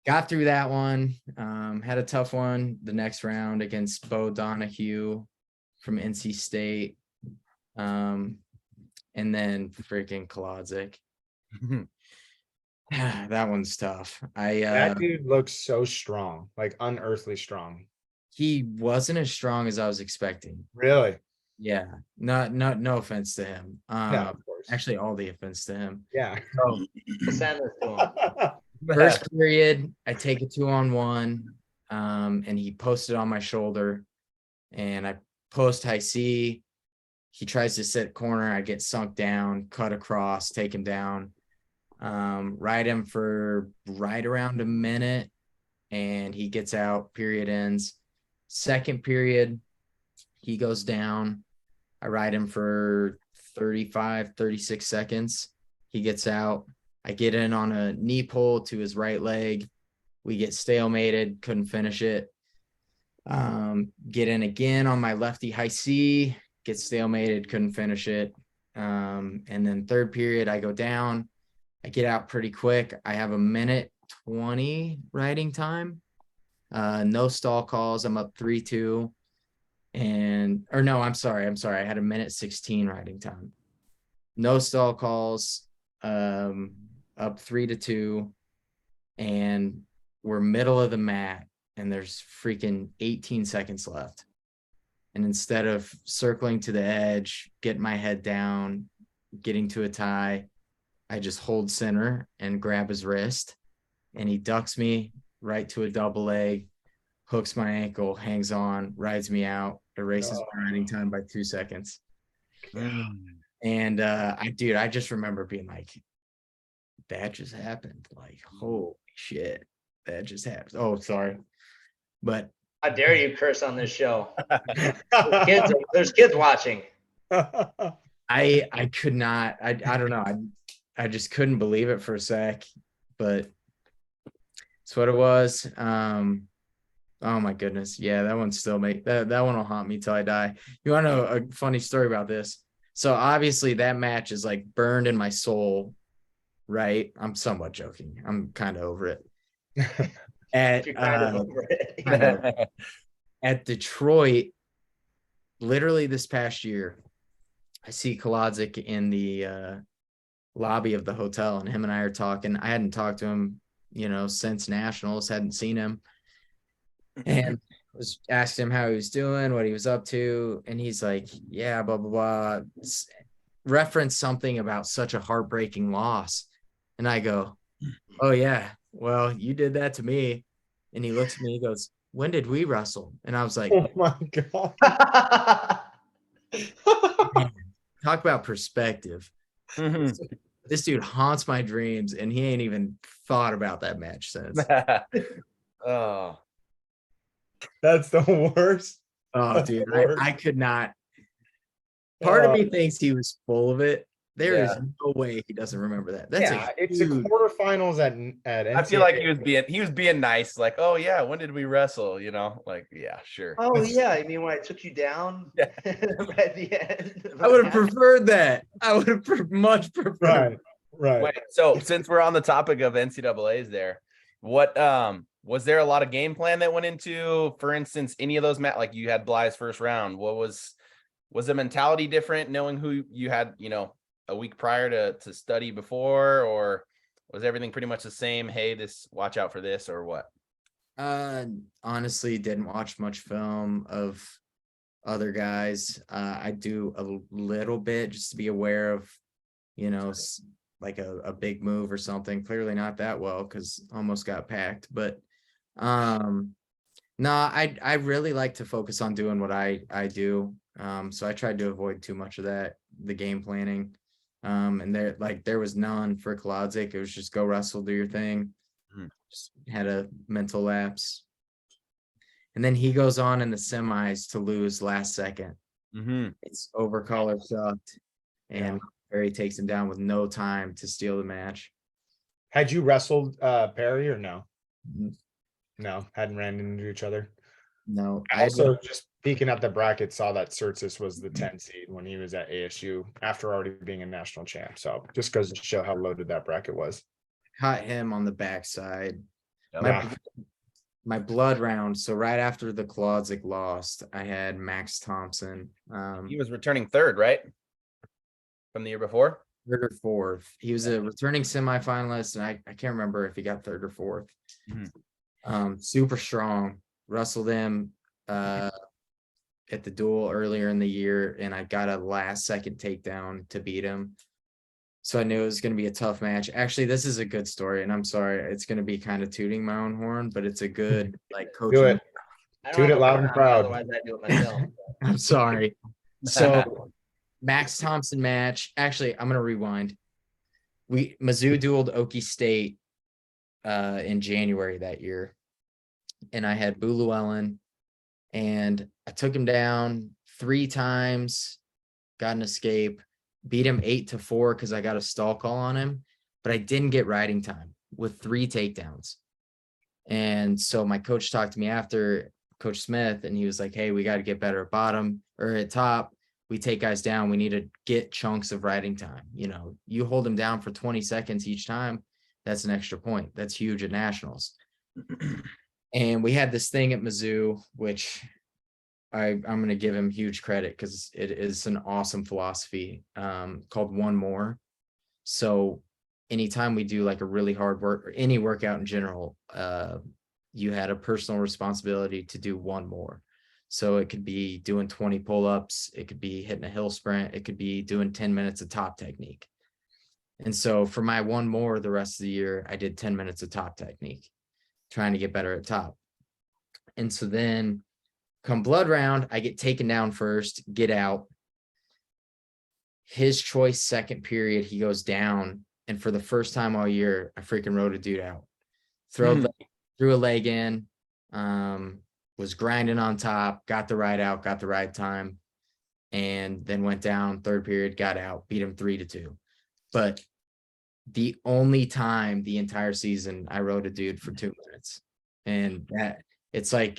got through that one. Had a tough one the next round against Bo Donahue from NC State. And then freaking Kalodzik. That one's tough. That dude looks so strong, like unearthly strong. He wasn't as strong as I was expecting. Really? Yeah. No offense to him. No, of course. Actually, all the offense to him. Yeah. So, Send this to him. first period, I take a 2-on-1, and he posted on my shoulder, and I post high C. he tries to sit corner. I get sunk down, cut across, take him down, ride him for right around a minute, and he gets out. Period ends. Second period, he goes down. I ride him for 35, 36 seconds. He gets out. I get in on a knee pull to his right leg. We get stalemated, couldn't finish it. Get in again on my lefty high C, get stalemated, couldn't finish it. And then third period, I go down. I get out pretty quick. I have a minute 20 riding time. No stall calls. I'm up 3-2. I'm sorry. I had a minute 16 riding time. No stall calls. Up 3-2. And we're middle of the mat, and there's freaking 18 seconds left. And instead of circling to the edge, getting my head down, getting to a tie, I just hold center and grab his wrist, and he ducks me right to a double leg, hooks my ankle, hangs on, rides me out, erases my riding time by 2 seconds. And I just remember being like, that just happened. Like, holy shit, that just happened. Oh, sorry. But how dare you curse on this show? There's kids watching. I could not. I don't know. I just couldn't believe it for a sec, but it's what it was. Oh my goodness. Yeah, that one still that one will haunt me till I die. You want to know a funny story about this? So obviously that match is like burned in my soul, right? I'm somewhat joking. I'm kind of over it. At Detroit, literally this past year, I see Kolodzik in the lobby of the hotel, and him and I are talking. I hadn't talked to him, since nationals, hadn't seen him, and was asking him how he was doing, what he was up to, and he's like, yeah, blah blah blah, reference something about such a heartbreaking loss, and I go, oh yeah, well, you did that to me. And he looks at me, he goes, when did we wrestle? And I was like, oh my God. Talk about perspective. This dude haunts my dreams, and he ain't even thought about that match since. Oh, that's the worst. Oh, That's dude, the worst. I could not. Part of me thinks he was full of it. There is Yeah. no way he doesn't remember that. That's it's the quarterfinals at I NCAA. feel like he was being nice, like, oh yeah, when did we wrestle? Like, yeah, sure. Oh yeah, I mean when I took you down at the end. I would have preferred that. I would have much preferred. Right. Wait, so since we're on the topic of NCAAs, there, what was there a lot of game plan that went into, for instance, any of those like you had Bly's first round? What was the mentality different, knowing who you had, a week prior to study before, or was everything pretty much the same? Hey, watch out for this, or what? Honestly, didn't watch much film of other guys. I do a little bit just to be aware of, like a big move or something. Clearly not that well, because almost got packed. But no, I really like to focus on doing what I do. So I tried to avoid too much of that, the game planning. And there was none for Kolodzik. It was just go wrestle, do your thing. Just had a mental lapse. And then he goes on in the semis to lose last second. It's over collar sucked, and Perry takes him down with no time to steal the match. Had you wrestled Perry or no? No, hadn't ran into each other. No. I also just peeking at the bracket saw that Surtis was the 10 seed when he was at ASU after already being a national champ. So just goes to show how loaded that bracket was. Caught him on the backside. Yeah. My blood round. So right after the Kolodzik lost, I had Max Thompson. He was returning third, right? From the year before? Third or fourth. He was a returning semifinalist, and I can't remember if he got third or fourth. Super strong. Wrestled him at the duel earlier in the year, and I got a last second takedown to beat him. So I knew it was going to be a tough match. Actually, this is a good story, and I'm sorry, it's going to be kind of tooting my own horn, but it's a good coaching. Do it. Toot it loud and proud. Otherwise, I do it myself. I'm sorry. So Max Thompson match. Actually, I'm gonna rewind. Mizzou dueled Okie State in January that year, and I had Boo Llewellyn, and I took him down 3 times, got an escape, beat him 8-4 because I got a stall call on him, but I didn't get riding time with 3 takedowns. And so my coach talked to me after, Coach Smith, and he was like, hey, we got to get better at bottom or at top. We take guys down. We need to get chunks of riding time. You know, you hold them down for 20 seconds each time. That's an extra point. That's huge at nationals. And we had this thing at Mizzou, which I'm going to give him huge credit because it is an awesome philosophy called One More. So anytime we do like a really hard work or any workout in general, you had a personal responsibility to do one more. So it could be doing 20 pull-ups. It could be hitting a hill sprint. It could be doing 10 minutes of top technique. And so for my one more, the rest of the year, I did 10 minutes of top technique, trying to get better at top. And so then come blood round, I get taken down first, get out. His choice, second period, he goes down. And for the first time all year, I freaking rode a dude out. Threw a leg in, was grinding on top, got the ride out, got the ride time, and then went down third period, got out, beat him 3-2. But the only time the entire season I rode a dude for 2 minutes. And that it's like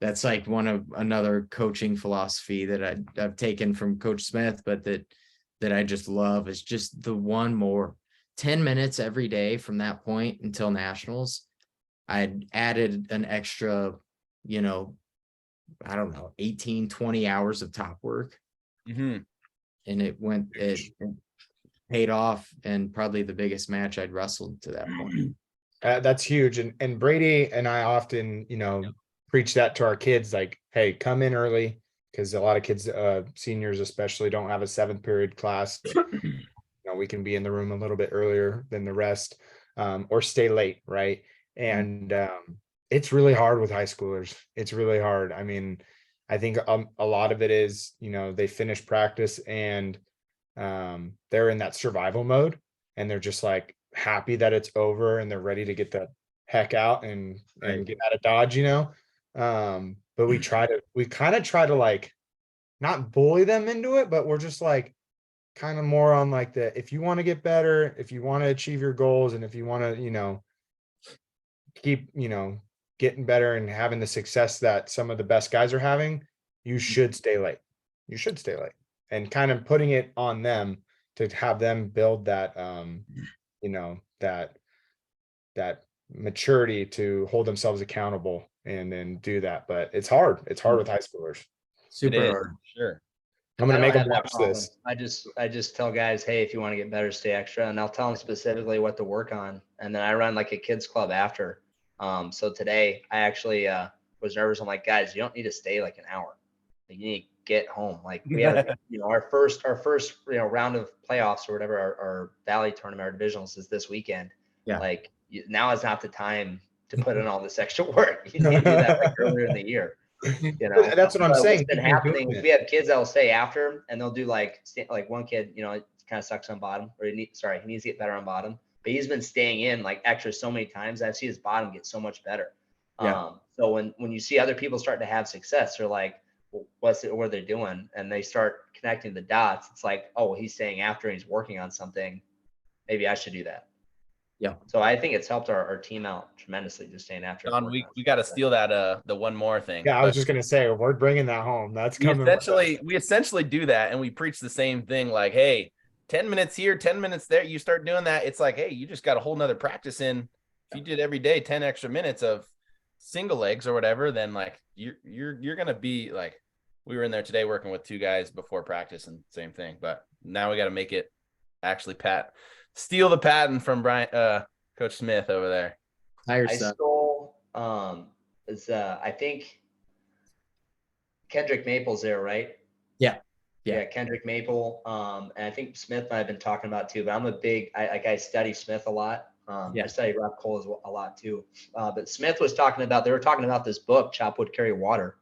that's like another coaching philosophy that I've taken from Coach Smith, but that I just love is just the one more 10 minutes every day from that point until nationals. I'd added an extra, I don't know, 18, 20 hours of top work. Mm-hmm. And it paid off, and probably the biggest match I'd wrestled to that point. That's huge. And Brady and I often, preach that to our kids, like, hey, come in early, because a lot of kids, seniors especially, don't have a 7th period class. We can be in the room a little bit earlier than the rest, or stay late, right? And it's really hard with high schoolers. It's really hard. I mean, I think a lot of it is, they finish practice and they're in that survival mode, and they're just like happy that it's over and they're ready to get the heck out and get out of Dodge, but we kind of try to like not bully them into it, but we're just like kind of more on like if you want to get better, if you want to achieve your goals, and if you want to, keep, getting better and having the success that some of the best guys are having, you should stay late. You should stay late, and kind of putting it on them to have them build that, that maturity to hold themselves accountable and then do that. But it's hard. It's hard with high schoolers. Super hard. Sure. I'm going to make them watch this. I just tell guys, hey, if you want to get better, stay extra. And I'll tell them specifically what to work on. And then I run like a kids club after. So today I actually was nervous. I'm like, guys, you don't need to stay like an hour. You need to get home. Like we have, our first round of playoffs or whatever, our Valley tournament, our divisionals is this weekend. Yeah. Like now is not the time to put in all this extra work. You need to do that like earlier in the year. That's what I'm saying. What's been happening is we have kids that will stay after, and they'll do like one kid, it kind of sucks on bottom, or he needs to get better on bottom, but he's been staying in like extra so many times. I see his bottom get so much better. Yeah. So when you see other people start to have success, they're like, well, what are they doing? And they start connecting the dots. It's like, oh, he's staying after and he's working on something. Maybe I should do that. Yeah. So I think it's helped our team out tremendously, just staying after. John, we got to steal that the one more thing. Yeah, I was just gonna say we're bringing that home. That's coming. We essentially do that, and we preach the same thing. Like, hey, 10 minutes here, 10 minutes there. You start doing that, it's like, hey, you just got a whole nother practice in. If you did every day 10 extra minutes of single legs or whatever, then like you're gonna be like, we were in there today working with 2 guys before practice, and same thing. But now we got to make it actually steal the patent from Coach Smith over there. I stole I think Kendrick Maple's there, right? Yeah. Kendrick Maple. And I think Smith might have been talking about too, but I'm a big I study Smith a lot. I study Rob Cole a lot too. But Smith was they were talking about this book, Chop Wood, Carry Water.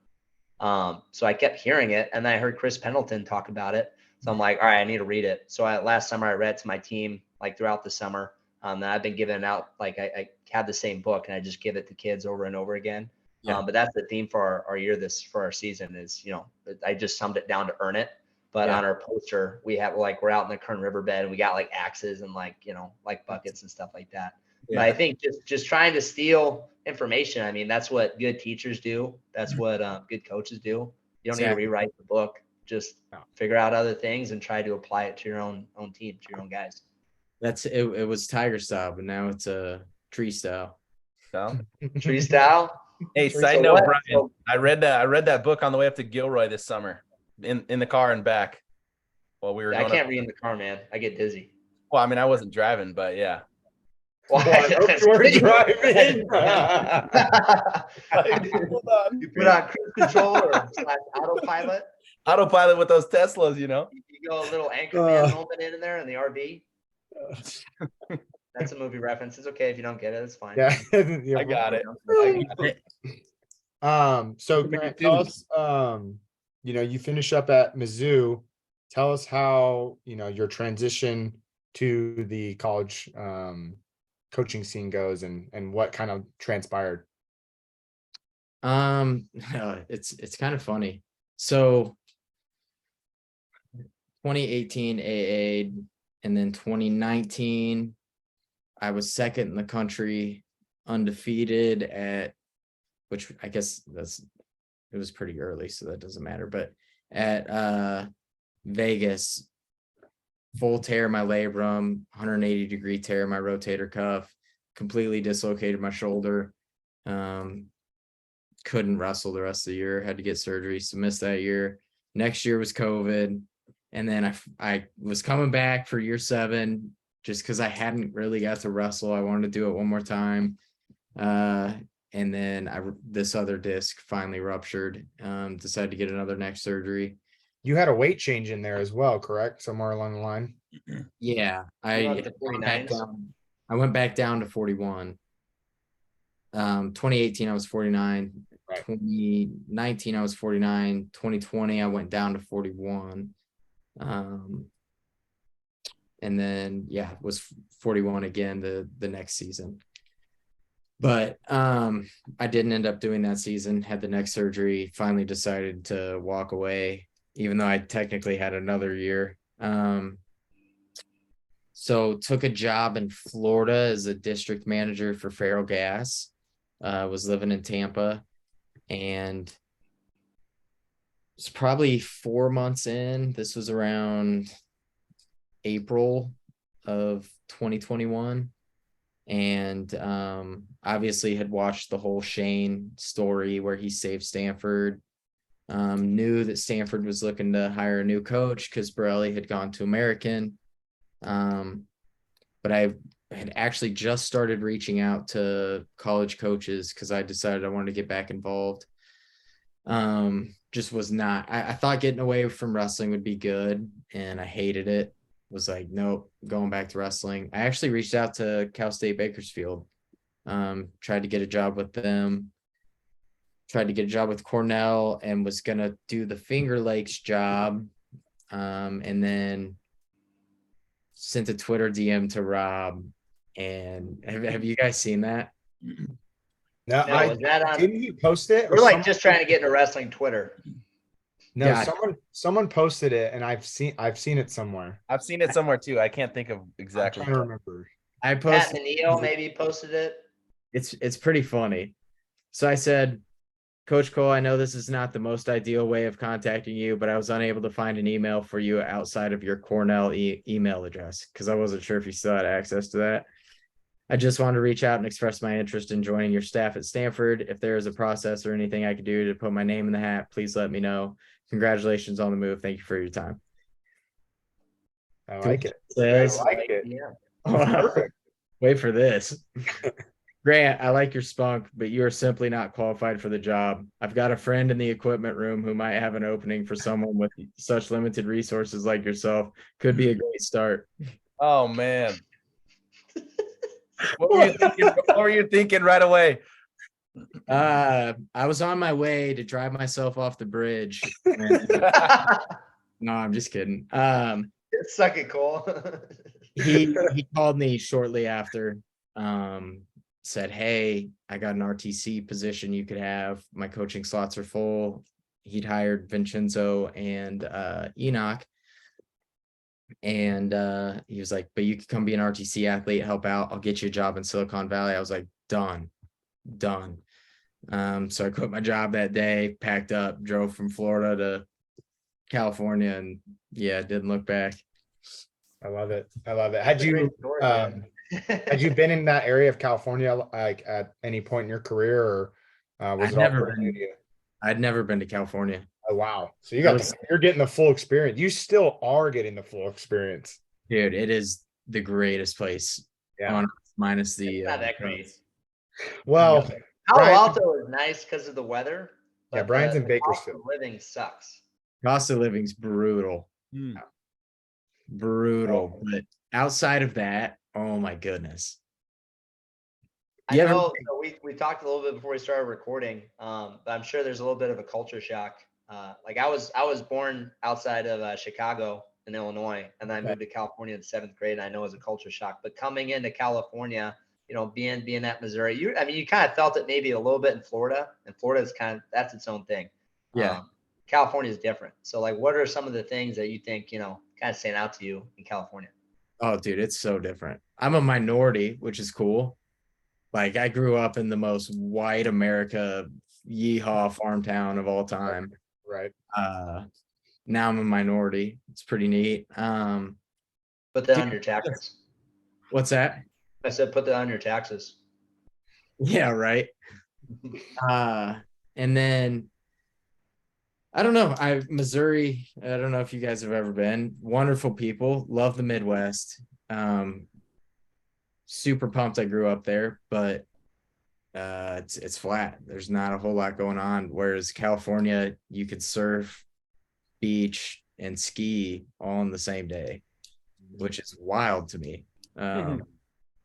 So I kept hearing it, and then I heard Chris Pendleton talk about it. So I'm like, all right, I need to read it. So last summer I read it to my team, like throughout the summer. And I've been giving it out, like I had the same book and I just give it to kids over and over again. Yeah. But that's the theme for our year for our season is, I just summed it down to earn it. But on our poster, we have we're out in the Kern Riverbed and we got like axes and like buckets and stuff like that. Yeah. But I think just trying to steal information. I mean, that's what good teachers do. That's what good coaches do. You don't need to rewrite the book. Just figure out other things and try to apply it to your own team, to your own guys. That's it. It was tiger style, but now it's a tree style. Tree style. Hey, side note, Brian. I read that book on the way up to Gilroy this summer, in the car and back, while we were. I can't read in the car, man. I get dizzy. Well, I mean, I wasn't driving, but yeah. Well, I hope you were driving. You put on cruise control or autopilot. Autopilot with those Teslas, You go a little Anchorman moment in there in the RV. That's a movie reference. It's okay if you don't get it. It's fine. Yeah, I got it. So Grant, tell us, you finish up at Mizzou. Tell us how, your transition to the college coaching scene goes and what kind of transpired. It's kind of funny. So 2018 AA, and then 2019 I was second in the country, undefeated at, which I guess it was pretty early, so that doesn't matter, but at Vegas, full tear my labrum, 180-degree tear my rotator cuff, completely dislocated my shoulder. Couldn't wrestle the rest of the year, had to get surgery, so missed that year. Next year was COVID. And then I was coming back for year 7 just because I hadn't really got to wrestle. I wanted to do it one more time. And then this other disc finally ruptured. Decided to get another neck surgery. You had a weight change in there as well, correct? Somewhere along the line. Yeah, I went back down to 41. 2018 I was 49. Right. 2019 I was 49. 2020 I went down to 41. And then was 41 again the next season. But I didn't end up doing that season, had the neck surgery, finally decided to walk away, even though I technically had another year. So took a job in Florida as a district manager for Ferrell Gas. Was living in Tampa, and it's probably 4 months in. This was around April of 2021. And obviously had watched the whole Shane story where he saved Stanford. Knew that Stanford was looking to hire a new coach because Borelli had gone to American. But I had actually just started reaching out to college coaches because I decided I wanted to get back involved. Just was not, I thought getting away from wrestling would be good, and I hated it. Was like, nope, going back to wrestling. I actually reached out to Cal State Bakersfield, tried to get a job with them, tried to get a job with Cornell, and was going to do the Finger Lakes job. And then sent a Twitter DM to Rob. And have you guys seen that? No, didn't he post it? We're like just trying to get into wrestling Twitter. No, yeah. someone posted it, and I've seen it somewhere. I've seen it somewhere too. I can't think of exactly. I remember. I posted. Pat Neal maybe posted it. It's pretty funny. So I said, Coach Cole, I know this is not the most ideal way of contacting you, but I was unable to find an email for you outside of your Cornell email address because I wasn't sure if you still had access to that. I just wanted to reach out and express my interest in joining your staff at Stanford. If there is a process or anything I could do to put my name in the hat, please let me know. Congratulations on the move. Thank you for your time. I like it. I like it. Yeah. Wait for this. Grant, I like your spunk, but you are simply not qualified for the job. I've got a friend in the equipment room who might have an opening for someone with such limited resources like yourself. Could be a great start. Oh, man. What were you thinking right away? I was on my way to drive myself off the bridge. No, I'm just kidding. Suck it, Cole. He called me shortly after, said, "Hey, I got an RTC position you could have. My coaching slots are full." He'd hired Vincenzo and Enoch. And he was like, "But you could come be an RTC athlete, help out. I'll get you a job in Silicon Valley." I was like, done. So I quit my job that day, packed up, drove from Florida to California, and yeah, didn't look back. I love it. Had you been in that area of California like at any point in your career, or was it all pretty new to you? I'd never been to California. Oh wow! So you're getting the full experience. You still are getting the full experience, dude. It is the greatest place on Earth, minus the. It's not that great. Well, Palo Alto is nice because of the weather. Yeah, Brian's in Bakersfield. Living sucks. Cost of living's brutal. Brutal. But outside of that, oh my goodness. I know we talked a little bit before we started recording, but I'm sure there's a little bit of a culture shock. Like I was born outside of Chicago in Illinois, and then I moved to California in 7th grade, and I know it was a culture shock. But coming into California, you know, being at Missouri, you kind of felt it maybe a little bit in Florida, and Florida is that's its own thing. Yeah. California is different. So like, what are some of the things that you think, you know, kind of stand out to you in California? Oh, dude, it's so different. I'm a minority, which is cool. Like I grew up in the most white America yeehaw farm town of all time. Right. Now I'm a minority. It's pretty neat. Put that on your taxes. What's that? I said, put that on your taxes. Yeah, right. And then I don't know. Missouri, I don't know if you guys have ever been. Wonderful people. Love the Midwest. Super pumped I grew up there, but it's flat. There's not a whole lot going on. Whereas California, you could surf, beach, and ski all in the same day, which is wild to me.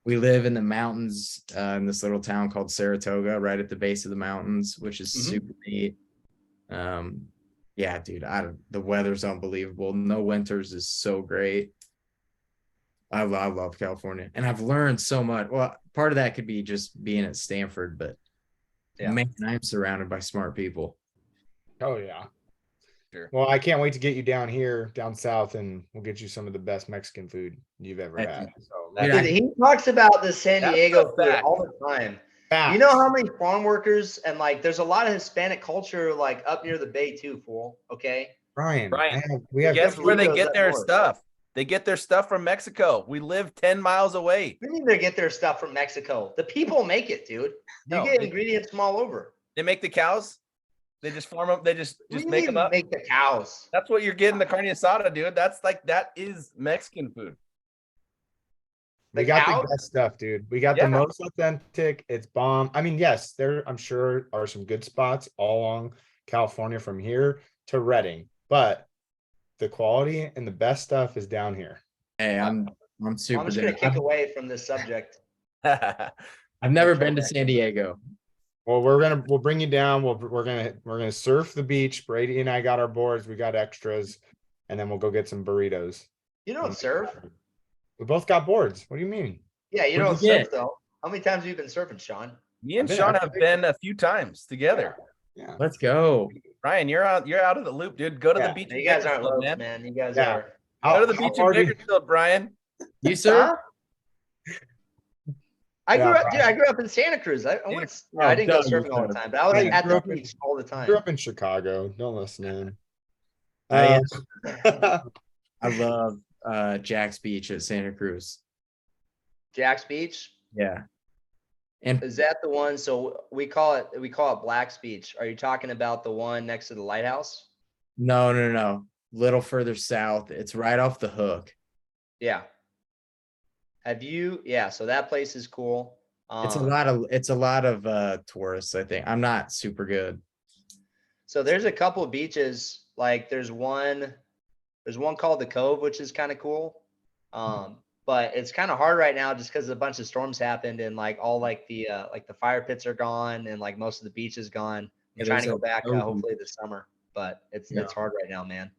We live in the mountains in this little town called Saratoga, right at the base of the mountains, which is super neat. Yeah, dude, the weather's unbelievable. No winters is so great. I love California, and I've learned so much. Well, part of that could be just being at Stanford, but man, I'm surrounded by smart people. Oh yeah. Sure. Well, I can't wait to get you down south, and we'll get you some of the best Mexican food you've ever had. So, dude, he talks about the San Diego food all the time. You know how many farm workers and like there's a lot of Hispanic culture like up near the bay too, fool. Okay. Brian, guess where they get their stuff? They get their stuff from Mexico. We live 10 miles away. We need to get their stuff from Mexico. The people make it, dude. You get ingredients from all over. They make the cows. They just farm them. They just make them up. Make the cows. That's what you're getting the carne asada, dude. That is Mexican food. We got the best stuff, dude. We got the most authentic. It's bomb. I mean, yes, there I'm sure are some good spots all along California from here to Redding, but the quality and the best stuff is down here. Hey, I'm super. I'm just gonna kick away from this subject. I've never been to San Diego. Well, we'll bring you down. We're gonna surf the beach. Brady and I got our boards. We got extras, and then we'll go get some burritos. You don't surf? We both got boards. What do you mean? Yeah, you don't surf though. How many times have you been surfing, Sean? Me and Sean have been a few times together. Yeah. Let's go. Ryan, you're out of the loop, dude. Go to the beach. You guys aren't low, man. You guys are. Go to the beach in Bakersfield, Brian. You surf? I grew up in Santa Cruz. I didn't go surfing all the time, but I was at the beach all the time. I grew up in Chicago. Don't listen in. I love Jack's Beach at Santa Cruz. Jack's Beach? Yeah. And is that the one? So we call it Black's Beach. Are you talking about the one next to the lighthouse? No. Little further south. It's right off the hook. Yeah. So that place is cool. It's a lot of tourists, I think. I'm not super good. So there's a couple of beaches, like there's one called the Cove, which is kind of cool. But but it's kind of hard right now just because a bunch of storms happened and like all like the fire pits are gone and like most of the beach is gone. I'm trying to go back hopefully this summer, but it's hard right now, man.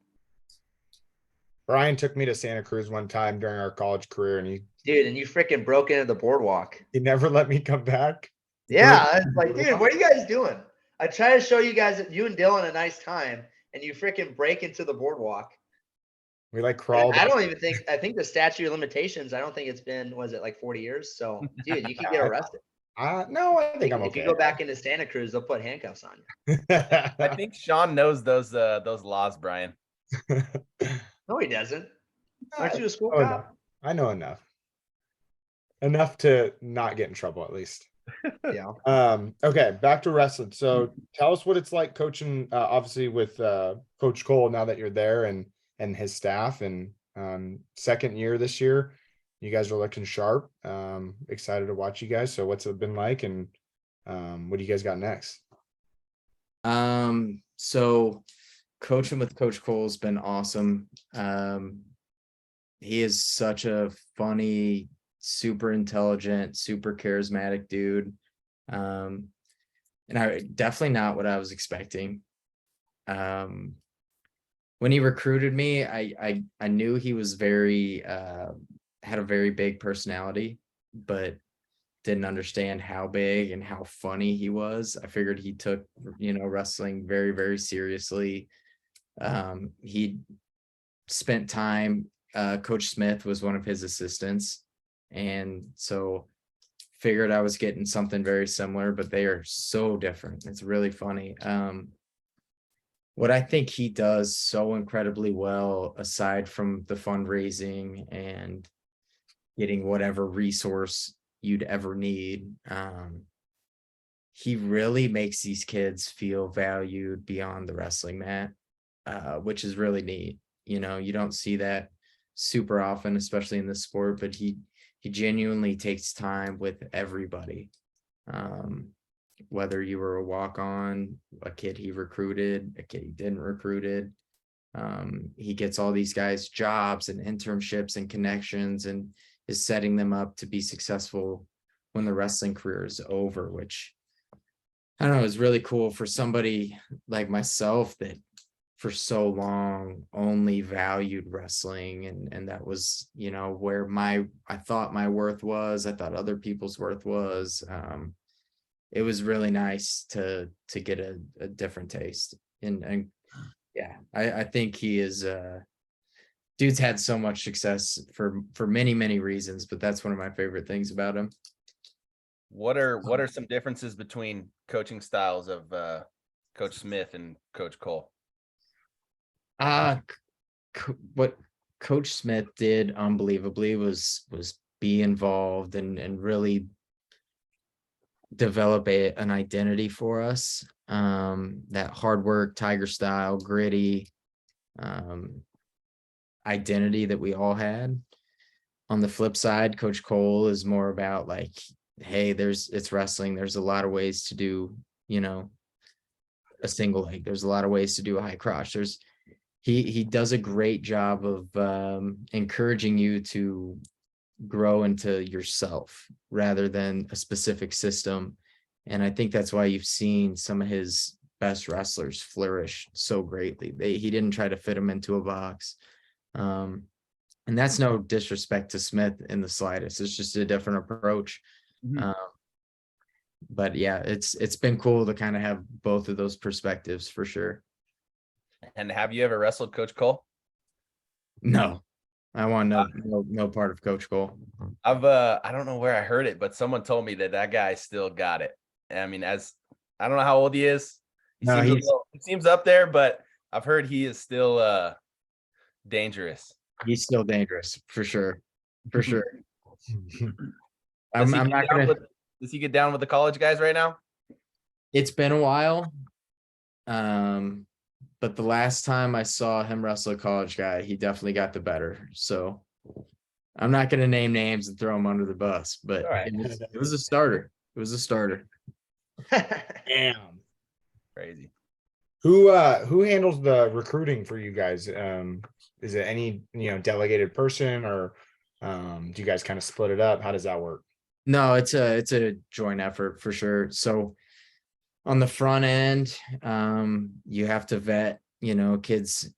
Brian took me to Santa Cruz one time during our college career, and you freaking broke into the boardwalk. he never let me come back. Yeah, it's like, dude, what are you guys doing? I try to show you guys, you and Dylan, a nice time, and you freaking break into the boardwalk. We like crawled. I don't even think, I think the statute of limitations, I don't think it's been, was it like 40 years? So, dude, you could get arrested. No, I think I'm okay. If you go back into Santa Cruz, they'll put handcuffs on you. I think Sean knows those laws, Brian. No, he doesn't. Aren't you a school cop? I know enough. Enough to not get in trouble, at least. Yeah. Okay, back to wrestling. So tell us what it's like coaching, obviously with Coach Cole now that you're there and his staff, and second year this year. You guys are looking sharp. Excited to watch you guys. So what's it been like, and what do you guys got next? So coaching with Coach Cole has been awesome. He is such a funny, super intelligent, super charismatic dude. And I definitely not what I was expecting. When he recruited me, I knew he was very had a very big personality, but didn't understand how big and how funny he was. I figured he took, wrestling very, very seriously. He spent time, Coach Smith was one of his assistants. And so figured I was getting something very similar, but they are so different. It's really funny. What I think he does so incredibly well, aside from the fundraising and getting whatever resource you'd ever need, he really makes these kids feel valued beyond the wrestling mat, which is really neat. You don't see that super often, especially in this sport, but he genuinely takes time with everybody. Whether you were a walk-on, a kid he recruited, a kid he didn't recruited, he gets all these guys jobs and internships and connections, and is setting them up to be successful when the wrestling career is over, which I don't know, is really cool for somebody like myself that for so long only valued wrestling, and that was, where I thought my worth was. I thought other people's worth was. It was really nice to get a different taste. And yeah, I think he is dude's had so much success for many, many reasons, but that's one of my favorite things about him. What are some differences between coaching styles of Coach Smith and Coach Cole? What Coach Smith did unbelievably was be involved and really develop an identity for us. That hard work, Tiger style, gritty identity that we all had. On the flip side, Coach Cole is more about like, hey, it's wrestling. There's a lot of ways to do, a single leg. There's a lot of ways to do a high cross. He does a great job of encouraging you to grow into yourself rather than a specific system. And I think that's why you've seen some of his best wrestlers flourish so greatly. He didn't try to fit them into a box. And that's no disrespect to Smith in the slightest. It's just a different approach. Mm-hmm. But yeah, it's been cool to kind of have both of those perspectives for sure. And have you ever wrestled Coach Cole? No, I want no part of Coach Cole. I don't know where I heard it, but someone told me that guy still got it. I mean, I don't know how old he is. He seems up there, but I've heard he is still dangerous. He's still dangerous for sure. For sure. I'm not gonna. Does he get down with the college guys right now? It's been a while. But the last time I saw him wrestle a college guy, he definitely got the better. So I'm not going to name names and throw him under the bus, but right. it was a starter. It was a starter. Damn. Crazy. Who handles the recruiting for you guys? Is it any, delegated person, or Do you guys kind of split it up? How does that work? No, it's a joint effort for sure. So on the front end, you have to vet, kids'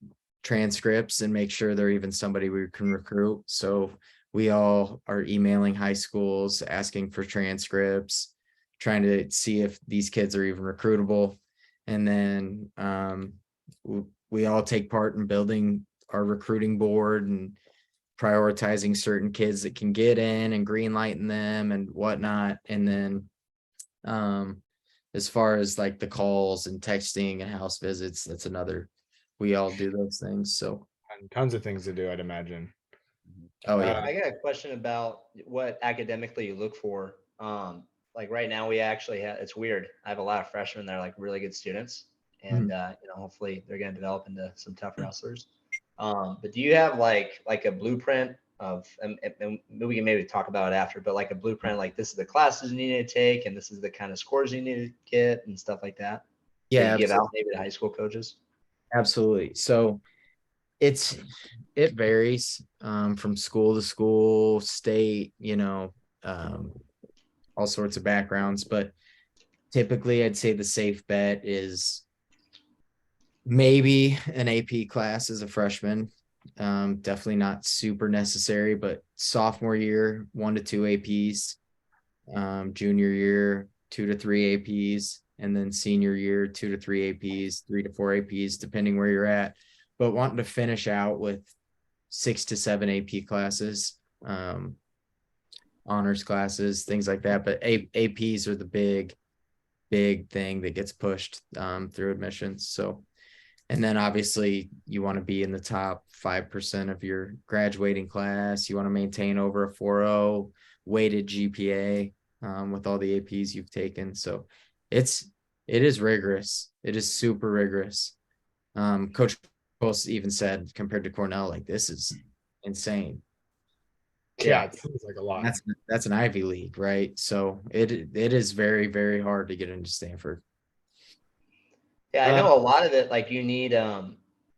transcripts and make sure they're even somebody we can recruit. So we all are emailing high schools, asking for transcripts, trying to see if these kids are even recruitable. And then we all take part in building our recruiting board and prioritizing certain kids that can get in and green lighting them and whatnot. And then as far as like the calls and texting and house visits, that's another, we all do those things. So And tons of things to do, I'd imagine. oh yeah. I got a question about what academically you look for. Like right now we actually have, it's weird. I have a lot of freshmen that are like really good students, and hopefully they're going to develop into some tough wrestlers. But do you have like a blueprint of, and we can maybe talk about it after, but like a blueprint, like this is the classes you need to take, and this is the kind of scores you need to get and stuff like that? Yeah, that you give out maybe to high school coaches? absolutely. So it varies from school to school, state, all sorts of backgrounds, but typically I'd say the safe bet is maybe an AP class as a freshman. Definitely not super necessary, but sophomore year, 1 to 2 APs, junior year, 2 to 3 APs, and then senior year, 2 to 3 APs, 3 to 4 APs, depending where you're at. But wanting to finish out with 6 to 7 AP classes, honors classes, things like that. But APs are the big thing that gets pushed through admissions. So, and then obviously you want to be in the top 5% of your graduating class. You want to maintain over a 4.0 weighted GPA with all the APs you've taken. So it is rigorous. It is super rigorous. Coach Post even said, compared to Cornell, like, this is insane. Yeah, it seems like a lot. That's an Ivy League, right? So it is very, very hard to get into Stanford. Yeah, I know a lot of it, like you need,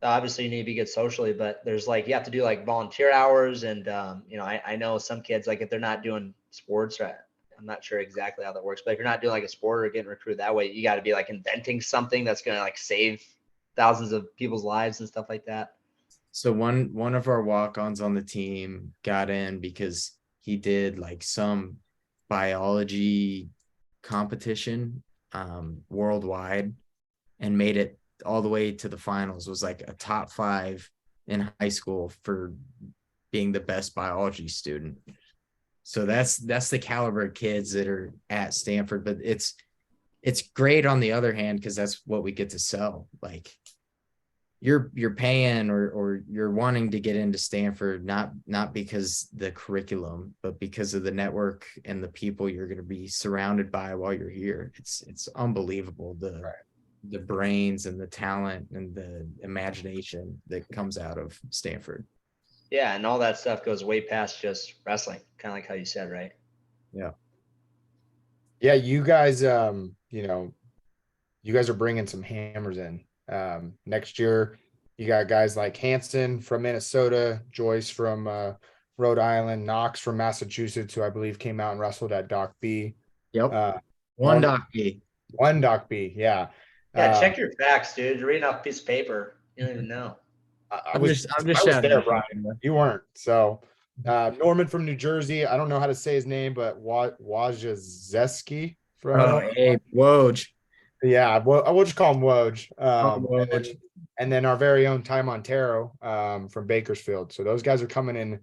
obviously you need to be good socially, but there's like, you have to do like volunteer hours. And, I know some kids, like if they're not doing sports, right, I'm not sure exactly how that works, but if you're not doing like a sport or getting recruited that way, you got to be like inventing something that's going to like save thousands of people's lives and stuff like that. So one of our walk-ons on the team got in because he did like some biology competition worldwide and made it all the way to the finals. Was like a top 5 in high school for being the best biology student. So that's the caliber of kids that are at Stanford. But it's great on the other hand, because that's what we get to sell. Like you're paying or you're wanting to get into Stanford, not because the curriculum, but because of the network and the people you're going to be surrounded by while you're here. It's unbelievable, the brains and the talent and the imagination that comes out of Stanford. Yeah, and all that stuff goes way past just wrestling, kind of like how you said, right? Yeah. Yeah, you guys, you guys are bringing some hammers in. Next year, you got guys like Hanson from Minnesota, Joyce from Rhode Island, Knox from Massachusetts, who I believe came out and wrestled at Doc B. Yep. One Doc B. One Doc B. Yeah. Yeah, check your facts, dude. You're reading off a piece of paper. You don't even know. I was there, Brian. You weren't. So Norman from New Jersey. I don't know how to say his name, but Wojciechowski from Woj. Yeah, I will just call him Woj. And then our very own Ty Montero from Bakersfield. So those guys are coming in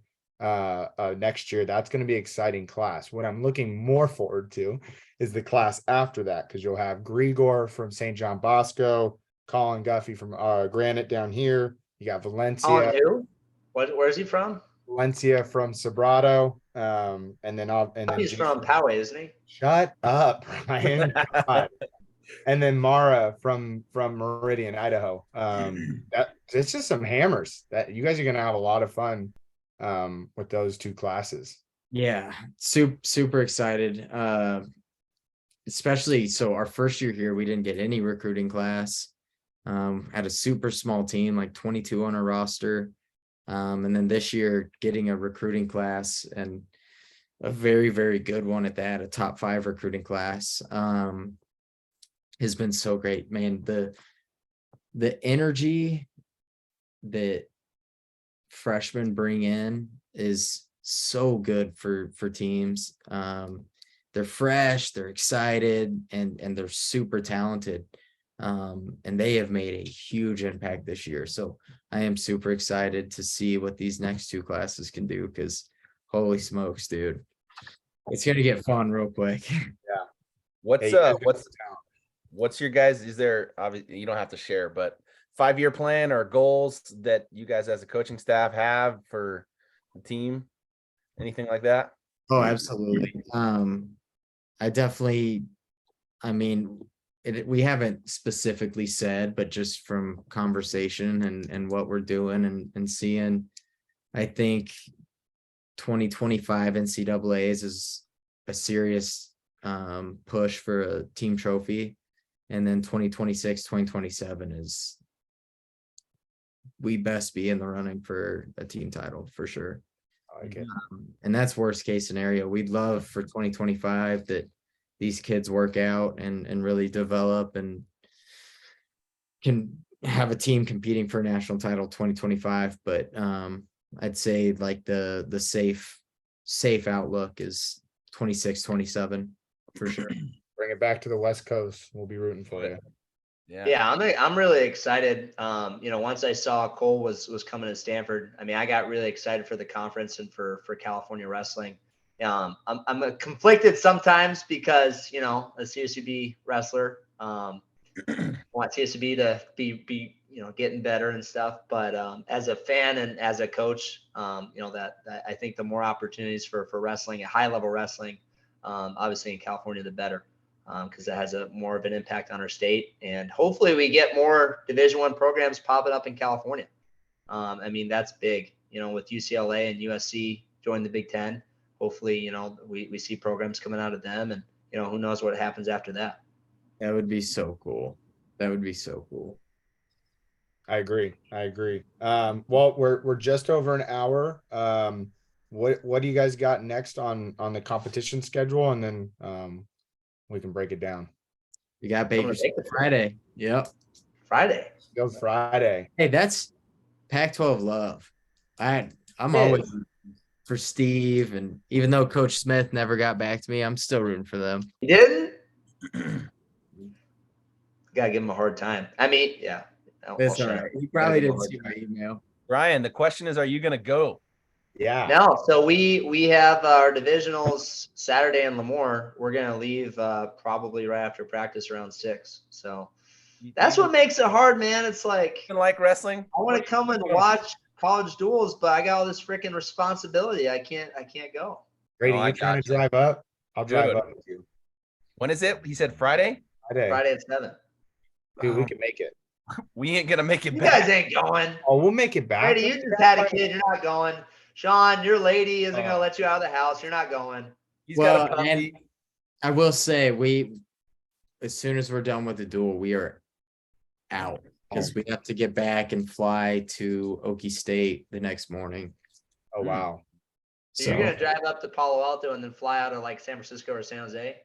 next year. That's going to be an exciting class. What I'm looking more forward to is the class after that, because you'll have Grigor from St. John Bosco, Colin Guffey from Granite down here. You got Valencia. Who? Where's he from? Valencia from Sobrato. And then he's from Poway, isn't he? Shut up, Ryan. And then Mara from Meridian, Idaho. It's just some hammers that you guys are going to have a lot of fun with those 2 classes. Yeah, super excited. Especially, so our first year here, we didn't get any recruiting class. Had a super small team, like 22 on our roster. And then this year getting a recruiting class, and a very, very good one at that, a top 5 recruiting class, has been so great, man. The energy that freshmen bring in is so good for teams. They're fresh, they're excited, and they're super talented. And they have made a huge impact this year. So I am super excited to see what these next 2 classes can do, because holy smokes, dude, it's gonna get fun real quick. What's Hey, you guys what's your guys? Is there, obviously you don't have to share, but 5-year plan or goals that you guys as a coaching staff have for the team? Anything like that? Oh, absolutely. I definitely, I mean, we haven't specifically said, but just from conversation and what we're doing and seeing, I think 2025 NCAAs is a serious push for a team trophy. And then 2026, 2027 is, we best be in the running for a team title for sure. I like it. And that's worst case scenario. We'd love for 2025 that these kids work out and really develop and can have a team competing for a national title 2025. But I'd say like the safe outlook is 26, 27 for sure. Bring it back to the West Coast. We'll be rooting for you. Yeah, I'm really excited. Once I saw Cole was coming to Stanford, I mean, I got really excited for the conference and for California wrestling. I'm conflicted sometimes because, a CSUB wrestler, I want CSUB to be getting better and stuff. But as a fan and as a coach, that I think the more opportunities for wrestling, high level wrestling, obviously in California, the better. Because it has a more of an impact on our state, and hopefully we get more Division I programs popping up in California. I mean, that's big, with UCLA and USC join the Big Ten. Hopefully, we see programs coming out of them, and who knows what happens after that. That would be so cool. That would be so cool. I agree. Well, we're just over an hour. What do you guys got next on the competition schedule, and then we can break it down. You got Baker's Friday. Yep. Friday. Go Friday. Hey, that's Pac-12 love. I'm always for Steve, and even though Coach Smith never got back to me, I'm still rooting for them. He didn't? Gotta give him a hard time. I mean, yeah. That's all right. He probably didn't see my email. Ryan, the question is, are you gonna go? Yeah. No, so we have our divisionals Saturday in Lemoore. We're gonna leave probably right after practice around 6. So that's what makes it hard, man. It's like wrestling. I want to come and watch college duels, but I got all this freaking responsibility. I can't go. Grady, you trying to drive up? I'll drive up with you. When is it? He said Friday. Friday at 7. Dude, we can make it. We ain't gonna make it You back. guys ain't going. Oh, we'll make it back. Grady, you just had a kid. You're not going. Sean, your lady isn't gonna let you out of the house. You're not going. He's got a and I will say, as soon as we're done with the duel, we are out because we have to get back and fly to Okie State the next morning. Oh wow! So you're gonna drive up to Palo Alto and then fly out of like San Francisco or San Jose?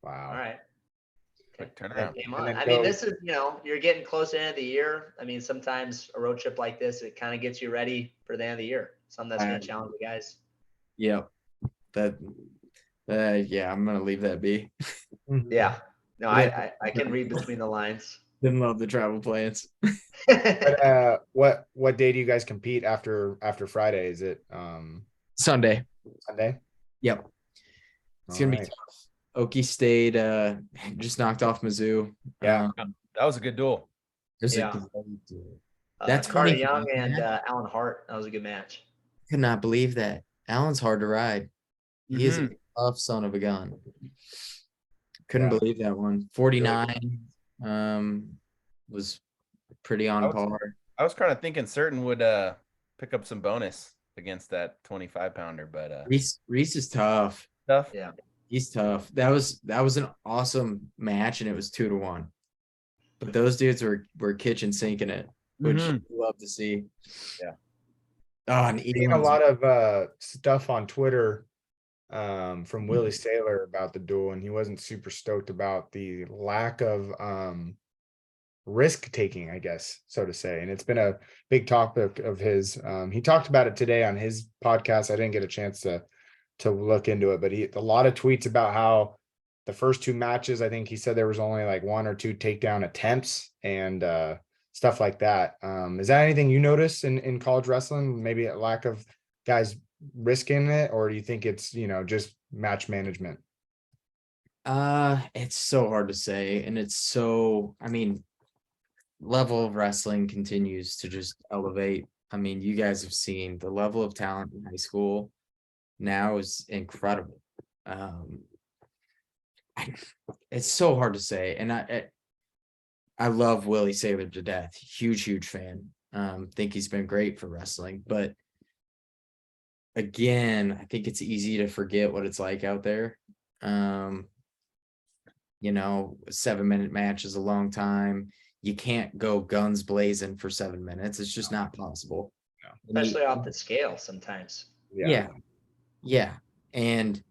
Wow! All right. Turn around. I mean, this is, you're getting close to the end of the year. I mean, sometimes a road trip like this, it kind of gets you ready for the end of the year. Something that's going to challenge the guys. Yep. Yeah, I'm going to leave that be. Yeah. No, I can read between the lines. Didn't love the travel plans. But, what day do you guys compete after Friday? Is it Sunday? Yep. It's going to be tough. Okie State just knocked off Mizzou. Yeah. That was a good duel. It was a great duel. That's Carter Young and Alan Hart. That was a good match. Could not believe that. Alan's hard to ride. He is a tough son of a gun. Couldn't believe that one. 49 was pretty on par. I was kind of thinking Certain would pick up some bonus against that 25-pounder, but Reese is tough. Yeah. He's tough. That was an awesome match, and it was 2-1. But those dudes were kitchen sinking it. which Mhm. you love to see. Yeah. Oh, and Seeing a lot of stuff on Twitter from Willie Saylor about the duel, and he wasn't super stoked about the lack of risk taking, I guess, so to say. And it's been a big topic of his. He talked about it today on his podcast. I didn't get a chance to look into it, but a lot of tweets about how the first two matches, I think he said there was only like one or two takedown attempts and stuff like that. Is that anything you notice in college wrestling? Maybe a lack of guys risking it, or do you think it's, just match management? It's so hard to say, and level of wrestling continues to just elevate. I mean, you guys have seen the level of talent in high school now is incredible. It's so hard to say, and I love Willie Saylor to death. Huge fan. Think he's been great for wrestling, but again, I think it's easy to forget what it's like out there. A 7-minute match is a long time. You can't go guns blazing for 7 minutes. It's just not possible. Especially off the scale sometimes. Yeah. And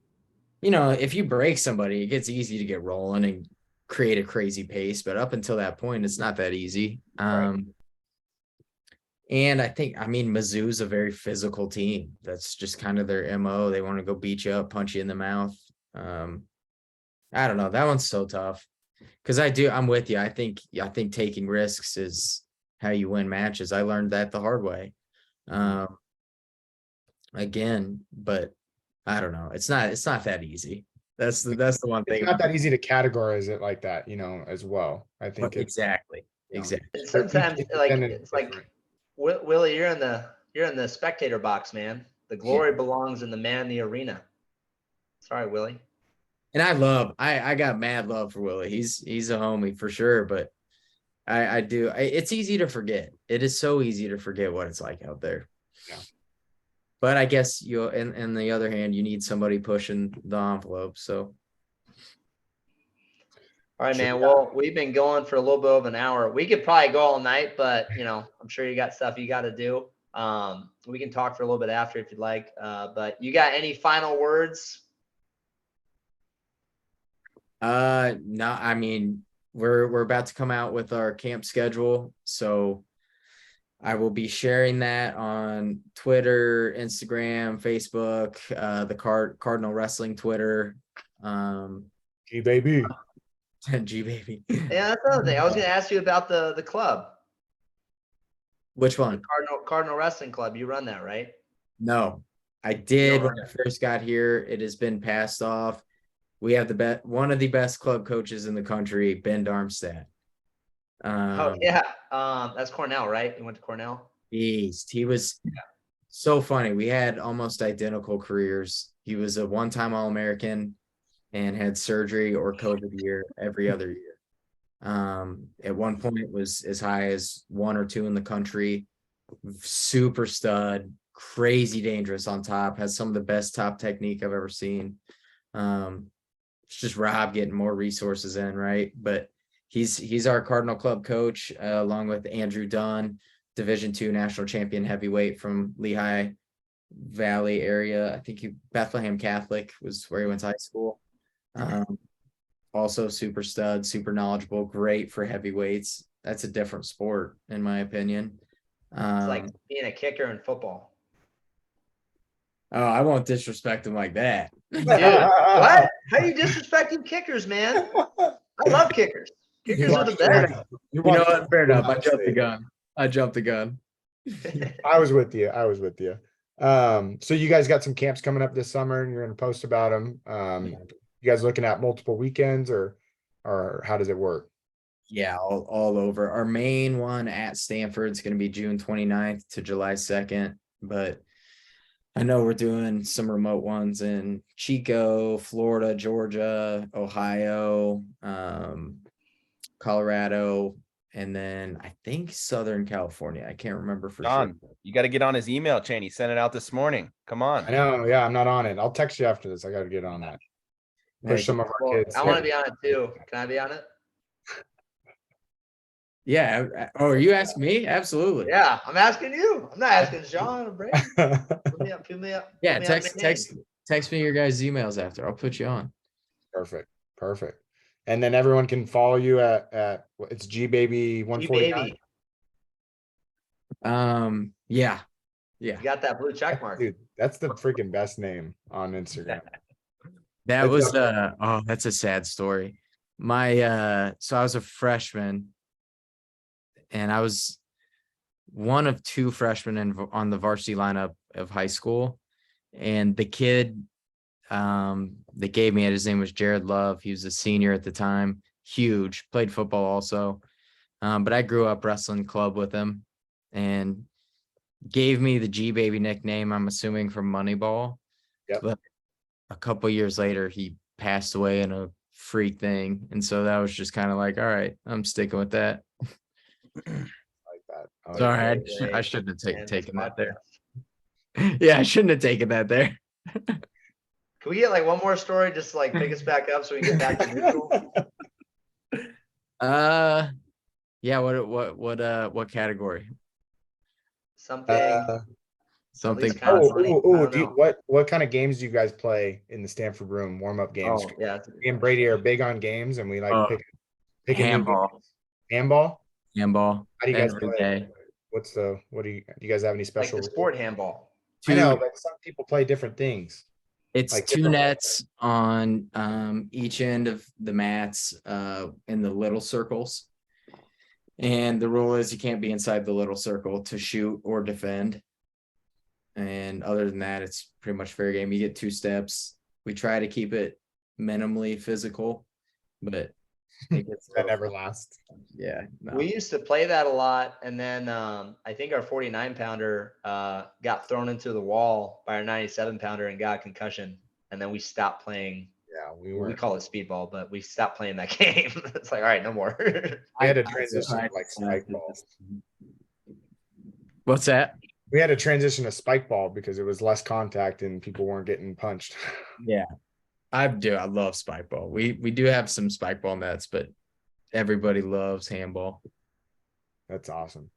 if you break somebody, it gets easy to get rolling and create a crazy pace, but up until that point, it's not that easy. Right. And I think, Mizzou's a very physical team. That's just kind of their MO. They want to go beat you up, punch you in the mouth. I don't know. That one's so tough because I'm with you. I think taking risks is how you win matches. I learned that the hard way. Again, but I don't know. It's not that easy. That's the one thing. It's not that easy to categorize it like that, as well. I think exactly. And sometimes it's like Willie, you're in the spectator box, man. The glory belongs in the man in the arena. Sorry, Willie. And I got mad love for Willie. He's a homie for sure, but I do. It's easy to forget. It is so easy to forget what it's like out there. Yeah. But I guess and the other hand, you need somebody pushing the envelope. So. All right, man. Well, we've been going for a little bit of an hour. We could probably go all night, but I'm sure you got stuff you got to do. We can talk for a little bit after if you'd like. But you got any final words? No, we're about to come out with our camp schedule, so I will be sharing that on Twitter, Instagram, Facebook, the Cardinal Wrestling Twitter. G baby. G baby. Yeah, that's another thing. I was going to ask you about the club. Which one? The Cardinal Wrestling Club. You run that, right? No, I did when I first got here. It has been passed off. We have one of the best club coaches in the country, Ben Darmstadt. That's Cornell, right? You went to Cornell. He was so funny. We had almost identical careers. He was a one-time All-American and had surgery or COVID year every other year. At one point was as high as 1 or 2 in the country. Super stud, crazy dangerous on top, has some of the best top technique I've ever seen. It's just Rob getting more resources in, right? But he's our Cardinal Club coach, along with Andrew Dunn, Division II national champion heavyweight from Lehigh Valley area. I think Bethlehem Catholic was where he went to high school. Also super stud, super knowledgeable, great for heavyweights. That's a different sport, in my opinion. It's like being a kicker in football. Oh, I won't disrespect him like that. Dude, what? How are you disrespecting kickers, man? I love kickers. Kickers are the best. You know what? Fair enough. I jumped the gun. I was with you. So you guys got some camps coming up this summer and you're going to post about them. You guys looking at multiple weekends or how does it work? Yeah, all over. Our main one at Stanford is going to be June 29th to July 2nd, but I know we're doing some remote ones in Chico, Florida, Georgia, Ohio, Colorado, and then I think Southern California. I can't remember for sure. You got to get on his email chain. He sent it out this morning. Come on. I know. Yeah, I'm not on it. I'll text you after this. I got to get on that. Push some of our kids. I want to be on it too. Can I be on it? Yeah. Oh, are you asking me? Absolutely. Yeah, I'm asking you. I'm not asking Sean or Brady. Put me up. Yeah. Put me on the name. Text me your guys' emails after. I'll put you on. Perfect. And then everyone can follow you at it's G Baby 149. Baby. Yeah. You got that blue check mark. Dude, that's the freaking best name on Instagram. That was that's a sad story. So I was a freshman and I was one of two freshmen on the varsity lineup of high school. And the kid that gave me it, his name was Jared Love. He was a senior at the time, huge, played football also. But I grew up wrestling club with him and gave me the G Baby nickname, I'm assuming from Moneyball. Yep. But a couple years later, he passed away in a freak thing. And so that was just kind of like, all right, I'm sticking with that. Like that. Sorry, I shouldn't have taken that there. Yeah, I shouldn't have taken that there. Can we get like one more story just to like pick us back up so we can get back to neutral? Yeah, what category? Something Kind of funny. What kind of games do you guys play in the Stanford room? Warm-up games. Oh, yeah. Me and Brady are big on games, and we like pick handball. Handball. Handball. How do you guys every play? day. What do you guys have any special? Like the sport handball. I know, but some people play different things. It's like two nets on each end of the mats in the little circles. And the rule is you can't be inside the little circle to shoot or defend. And other than that, it's pretty much fair game. You get 2 steps. We try to keep it minimally physical, but it gets that never lasts. Yeah. No. We used to play that a lot. And then I think our 49 pounder got thrown into the wall by our 97 pounder and got a concussion. And then we stopped playing. Yeah, we call it speedball, but we stopped playing that game. It's like, all right, no more. I had to transition to like spike ball. What's that? We had to transition to spike ball because it was less contact and people weren't getting punched. Yeah, I love spike ball. We do have some spike ball nets, but everybody loves handball. That's awesome.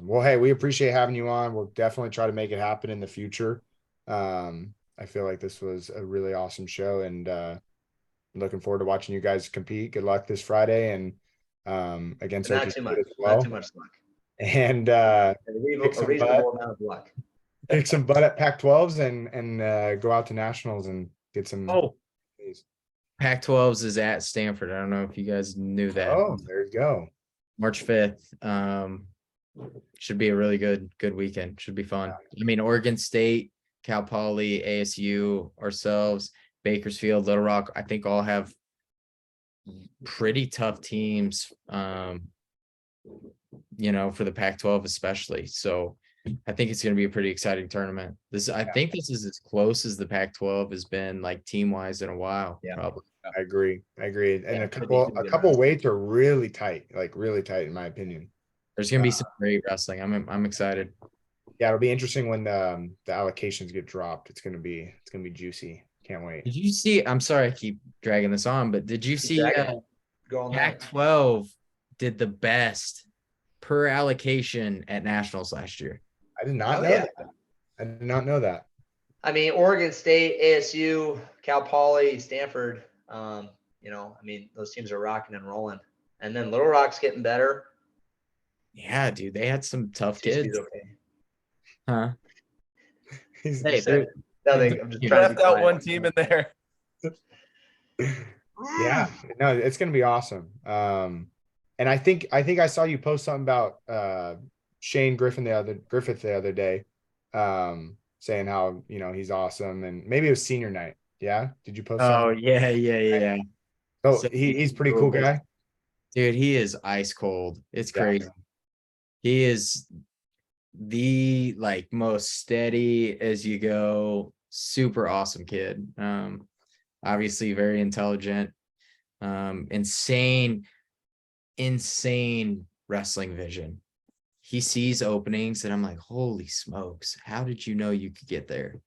Well, hey, we appreciate having you on. We'll definitely try to make it happen in the future. I feel like this was a really awesome show, and looking forward to watching you guys compete. Good luck this Friday, and against not too much luck. And a reasonable amount of luck. Kick some butt at Pac-12s and go out to nationals and get some. Pac-12s is at Stanford. I don't know if you guys knew that. Oh, there you go. March 5th. Should be a really good weekend. Should be fun. I mean, Oregon State, Cal Poly, ASU, ourselves, Bakersfield, Little Rock, I think all have pretty tough teams, for the Pac-12 especially. So I think it's going to be a pretty exciting tournament. I think this is as close as the Pac-12 has been like team-wise in a while. Yeah, probably. I agree. And a couple weights are really tight in my opinion. There's going to be some great wrestling. I'm excited. Yeah, it'll be interesting when the allocations get dropped. It's gonna be juicy. Can't wait. Did you see? I'm sorry I keep dragging this on, but did you see Pac-12 did the best per allocation at nationals last year? I did not know that. I did not know that. I mean, Oregon State, ASU, Cal Poly, Stanford. Those teams are rocking and rolling. And then Little Rock's getting better. Yeah, dude, they had some tough kids. Okay. Huh? You left out one team in there. Yeah, no, it's gonna be awesome. And I think I saw you post something about Shane Griffith the other day, saying how he's awesome, and maybe it was senior night. Yeah, did you post? Oh something? yeah. Oh, so he's pretty cool guy. Dude, he is ice cold. It's crazy. He is the most steady as you go, super awesome kid. Obviously very intelligent, insane wrestling vision. He sees openings and I'm like, holy smokes, how did you know you could get there?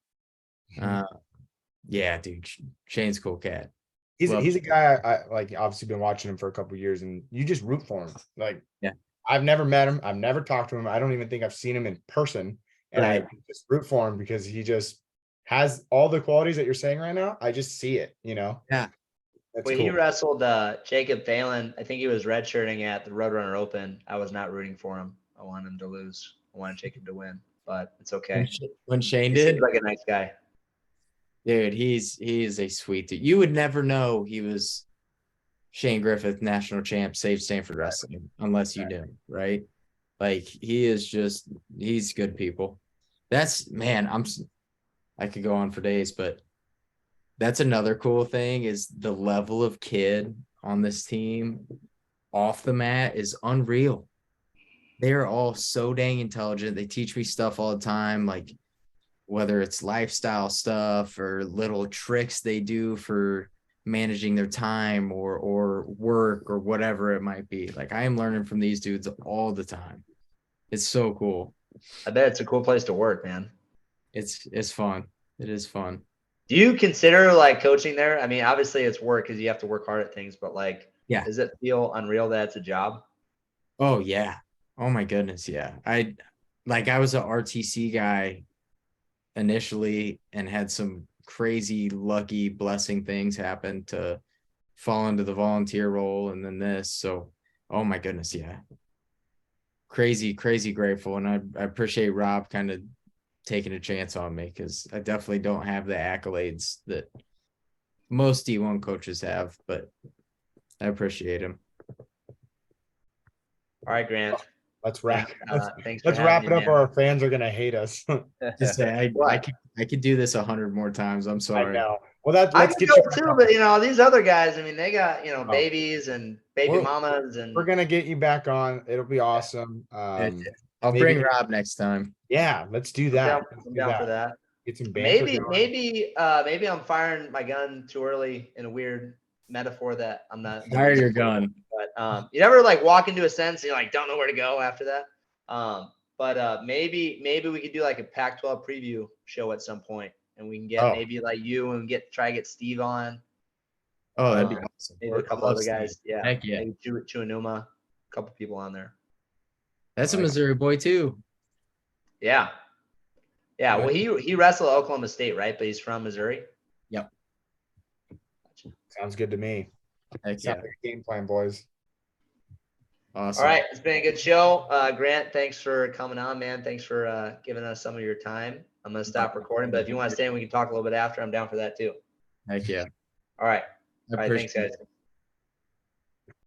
Yeah, dude, Shane's a cool cat. He's a guy I like, obviously been watching him for a couple of years, and you just root for him. Like, yeah, I've never met him. I've never talked to him. I don't even think I've seen him in person. And I Right. just root for him because he just has all the qualities that you're saying right now. I just see it, Yeah. That's When cool. he wrestled Jacob Thalen, I think he was redshirting at the Roadrunner Open. I was not rooting for him. I wanted him to lose. I wanted Jacob to win, but it's okay. When Shane He did, seems like a nice guy. dude, he is a sweet dude. You would never know he was Shane Griffith, national champ, saved Stanford wrestling, unless you knew, right? Like he's good people. That's man, I could go on for days, but that's another cool thing is the level of kid on this team off the mat is unreal. They're all so dang intelligent. They teach me stuff all the time, like whether it's lifestyle stuff or little tricks they do for managing their time or work or whatever it might be. Like I am learning from these dudes all the time. It's so cool. I bet it's a cool place to work, man. It's fun. It is fun. Do you consider like coaching there? I mean, obviously it's work because you have to work hard at things, but like, Yeah. does it feel unreal that it's a job? Oh yeah. Oh my goodness. Yeah. I was an RTC guy initially and had some crazy lucky blessing things happen to fall into the volunteer role and then this. So, oh my goodness. Yeah. Crazy grateful. And I appreciate Rob kind of taking a chance on me because I definitely don't have the accolades that most D1 coaches have, but I appreciate him. All right, Grant. Let's wrap. Thanks. Let's wrap it up, or our fans are gonna hate us. Just say I could do this 100 more times. I'm sorry. I know. Well, I let's can get go you too, but these other guys, I mean, they got babies and baby We're- mamas, and we're gonna get you back on. It'll be awesome. I'll maybe- bring Rob next time. Yeah, let's do that. I'm down for that. Get some banter going. Maybe I'm firing my gun too early in a weird metaphor that I'm not. Fire your gun. But you never like walk into a sentence and you're like don't know where to go after that. But maybe we could do like a Pac-12 preview show at some point, and we can get maybe like you and try to get Steve on. Oh, that'd be awesome. Maybe a couple other guys. Steve. Yeah. Heck yeah. Maybe Chuanuma, a couple people on there. That's a Missouri boy too. Yeah. Yeah. Well, he wrestled at Oklahoma State, right? But he's from Missouri. Yep. Sounds good to me. Heck yeah. Sounds like a game plan, boys. Awesome. All right. It's been a good show. Grant, thanks for coming on, man. Thanks for giving us some of your time. I'm going to stop recording, but if you want to stay and we can talk a little bit after, I'm down for that too. Heck yeah. All right. All right. Thanks, guys.